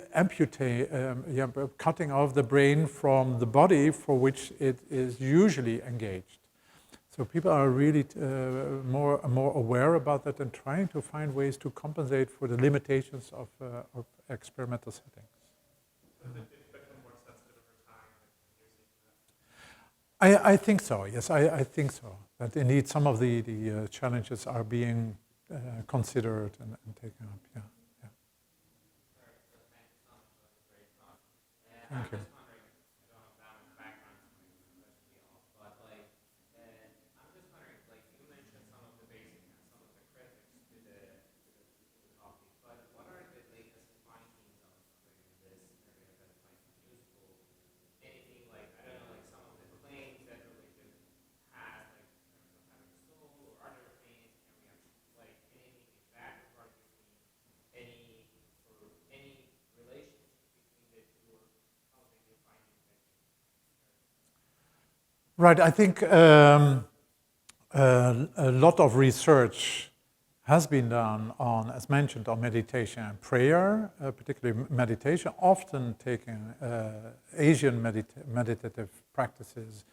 cutting off the brain from the body for which it is usually engaged. So people are really more aware about that and trying to find ways to compensate for the limitations of experimental settings. I think so, yes, I think so. That indeed some of the challenges are being considered and taken up, yeah. Thank you. Right, I think a lot of research has been done on, as mentioned, on meditation and prayer, particularly meditation, often taking Asian meditative practices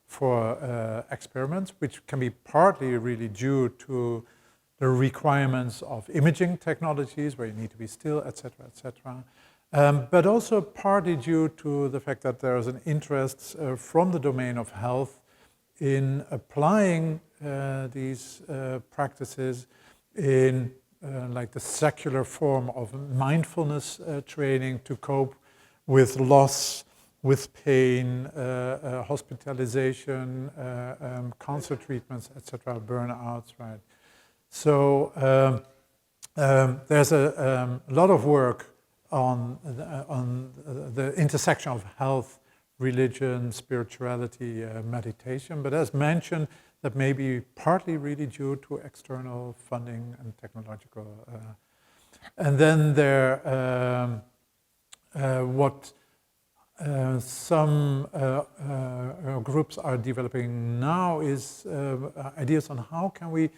for experiments, which can be partly really due to the requirements of imaging technologies where you need to be still, etc., etc. But also partly due to the fact that there is an interest from the domain of health in applying these practices in like the secular form of mindfulness training to cope with loss, with pain, hospitalization, cancer treatments, etc., burnouts, right? So there's a lot of work on the intersection of health, religion, spirituality, meditation, but as mentioned, that may be partly really due to external funding and technological. And then there, what some groups are developing now is ideas on how can we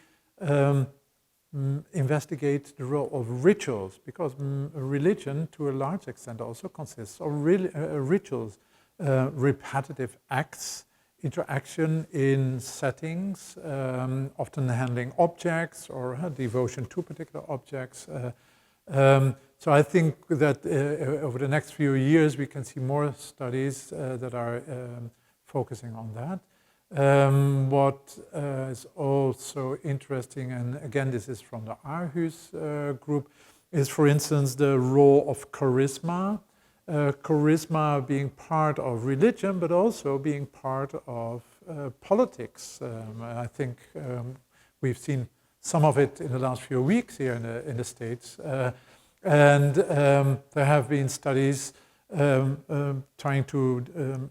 investigate the role of rituals, because religion to a large extent also consists of rituals, repetitive acts, interaction in settings, often handling objects or devotion to particular objects. So I think that over the next few years we can see more studies that are focusing on that. What is also interesting, and again this is from the Aarhus group, is for instance the role of charisma. Charisma being part of religion, but also being part of politics. I think we've seen some of it in the last few weeks here in the States. And there have been studies trying to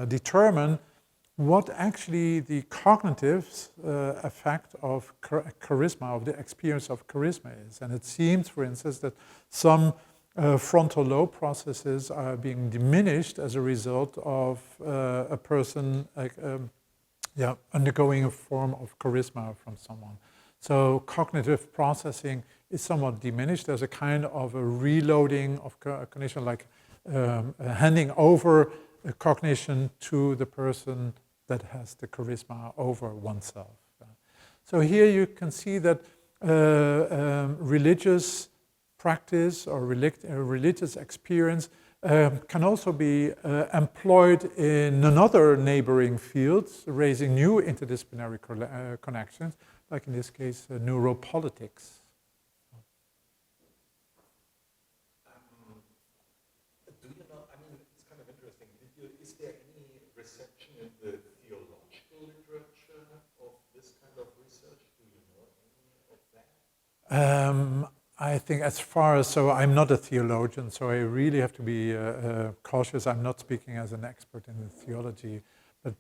determine what actually the cognitive effect of charisma, of the experience of charisma is. And it seems, for instance, that some frontal lobe processes are being diminished as a result of a person undergoing a form of charisma from someone. So cognitive processing is somewhat diminished. There's a kind of a reloading of cognition, like handing over cognition to the person that has the charisma over oneself. So here you can see that religious practice or religious experience can also be employed in another neighboring field, raising new interdisciplinary connections, like in this case, neuropolitics. interesting. Is there any reception in the theological literature of this kind of research? Do you know any of that? I think as far as, so I'm not a theologian, so I really have to be cautious. I'm not speaking as an expert in the theology. But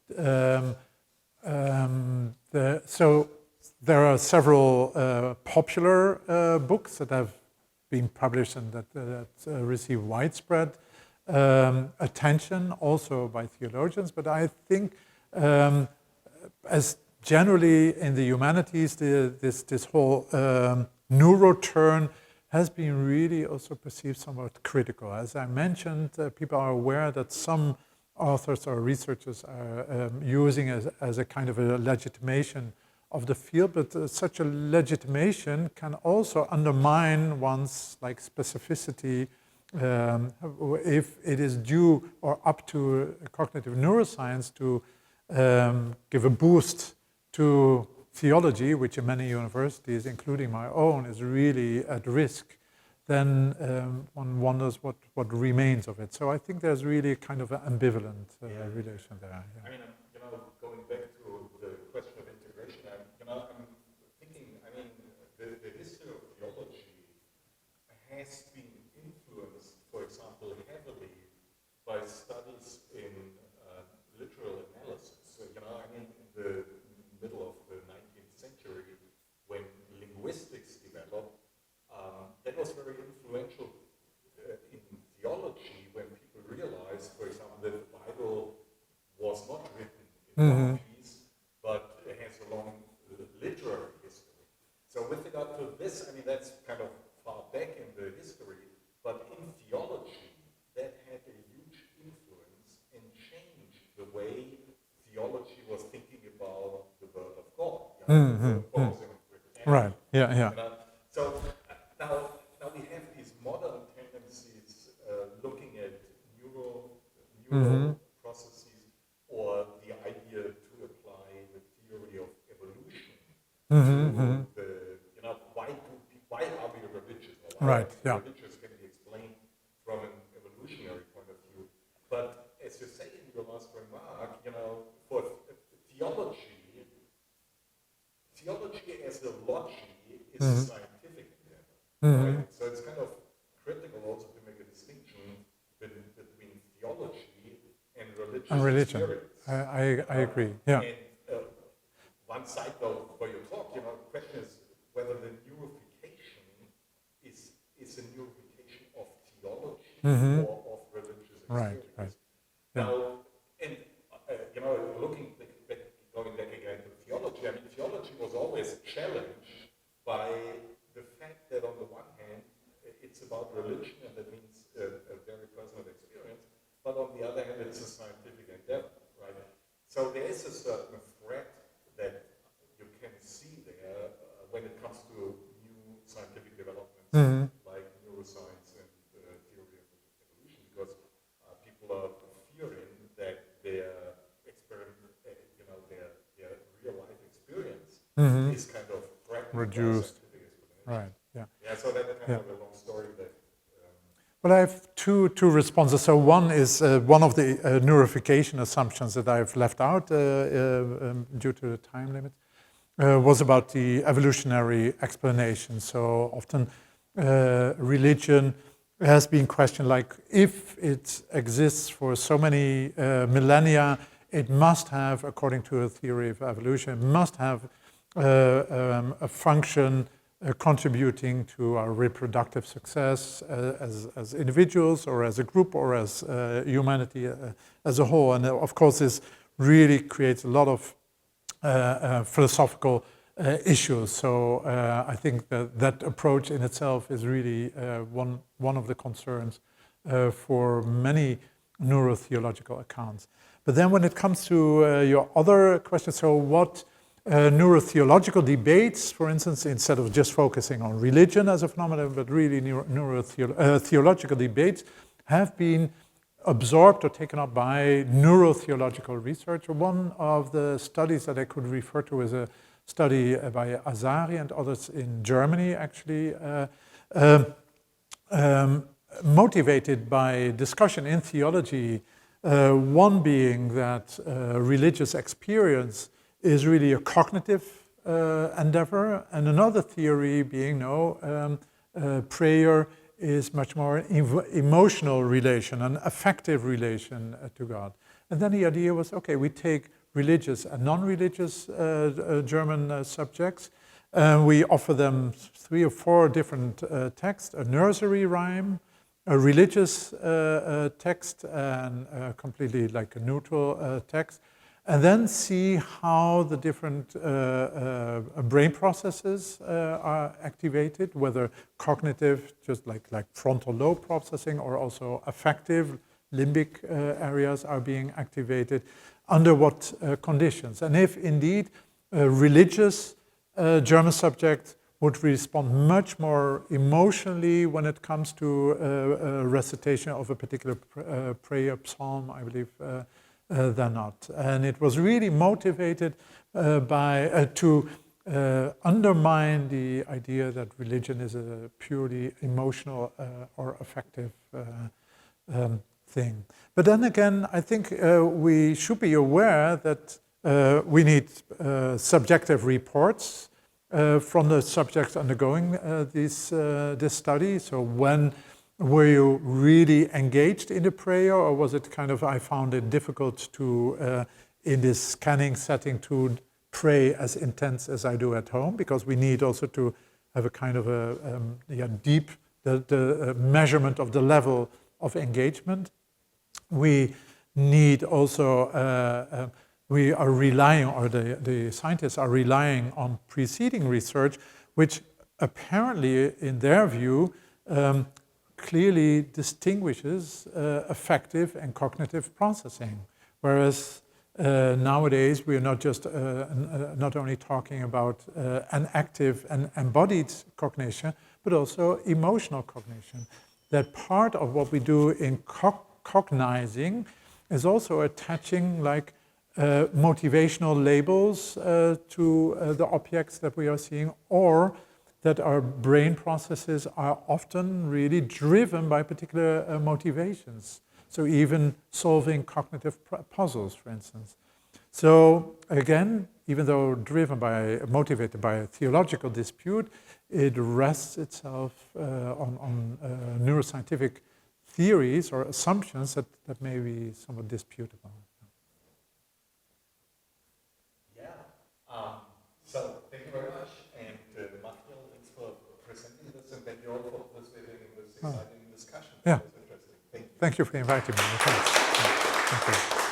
so there are several popular books that have been published and that receive widespread attention also by theologians. But I think as generally in the humanities, this whole Neuro-turn has been really also perceived somewhat critical. As I mentioned, people are aware that some authors or researchers are using it as a kind of a legitimation of the field, but such a legitimation can also undermine one's specificity if it is due or up to cognitive neuroscience to give a boost to theology, which in many universities, including my own, is really at risk, then one wonders what remains of it. So I think there's really kind of an ambivalent relation there. Yeah. I mean, going back to the question of integration, I'm thinking, the history of theology has been influenced, for example, heavily by studies in literal analysis. So, in the middle of the 19th century, when linguistics developed, that was very influential in theology when people realized, for example, that the Bible was not written in one piece, but it has a long literary history. So with regard to this, that's kind of far back in the history, but in theology, that had a huge influence and changed the way theology was thinking about the word of God. Right, yeah. So now we have these modern tendencies looking at neuro processes, or the idea to apply the theory of evolution to the, why are we religious? Or why religious can be explained from an evolutionary point of view. But as you say in your last remark, for theology as a logy is a scientific endeavor, right? So it's kind of critical also to make a distinction between theology and religion. I agree. Yeah. And one side note for your talk, the question is whether the neurofication is a neurofication of theology or of religious experience. Right. Now, and going back again to theology, theology was always challenged by the fact that on the one hand, it's about religion, and that means a very personal experience, but on the other hand, it's a scientific endeavor, right? So there is a certain threat that you can see there when it comes to new scientific developments like neuroscience and theory of evolution, because people are fearing that their real life experience is kind of reduced. Right. Yeah. Yeah. So that's kind of a long story. That. Well, I have two responses. So one is one of the neurification assumptions that I've left out due to the time limit was about the evolutionary explanation. So often religion has been questioned, like if it exists for so many millennia, it must have, according to a theory of evolution, must have a function contributing to our reproductive success as individuals or as a group or as humanity as a whole. And of course, this really creates a lot of philosophical issues. So I think that approach in itself is really one of the concerns for many neurotheological accounts. But then when it comes to your other question, so what neurotheological debates, for instance, instead of just focusing on religion as a phenomenon, but really neurotheological debates have been absorbed or taken up by neurotheological research. One of the studies that I could refer to is a study by Azari and others in Germany, actually, motivated by discussion in theology One being that religious experience is really a cognitive endeavor, and another theory being no, prayer is much more emotional relation, an affective relation to God. And then the idea was, okay, we take religious and non-religious German subjects, and we offer them 3 or 4 different texts, a nursery rhyme, a religious text, and completely like a neutral text, and then see how the different brain processes are activated, whether cognitive, just like frontal lobe processing, or also affective, limbic areas are being activated, under what conditions. And if indeed religious German subjects would respond much more emotionally when it comes to recitation of a particular prayer, psalm, I believe, than not. And it was really motivated to undermine the idea that religion is a purely emotional or affective thing. But then again, I think we should be aware that we need subjective reports from the subjects undergoing this study. So when were you really engaged in the prayer, or was it kind of, I found it difficult to, in this scanning setting, to pray as intense as I do at home, because we need also to have a kind of a deep the measurement of the level of engagement. We need also, we are relying, or the scientists are relying on preceding research, which apparently, in their view, clearly distinguishes affective and cognitive processing. Whereas nowadays we are not just not only talking about an active and embodied cognition, but also emotional cognition. That part of what we do in cognizing is also attaching like motivational labels to the objects that we are seeing, or that our brain processes are often really driven by particular motivations. So even solving cognitive puzzles, for instance. So again, even though motivated by a theological dispute, it rests itself on neuroscientific theories or assumptions that may be somewhat disputable. Yeah. So thank you very much, and Machiel, thanks for presenting this, and thank you all for participating in this exciting discussion. Yeah. It was interesting. Thank you. Thank you for inviting me. Thanks. Thank you.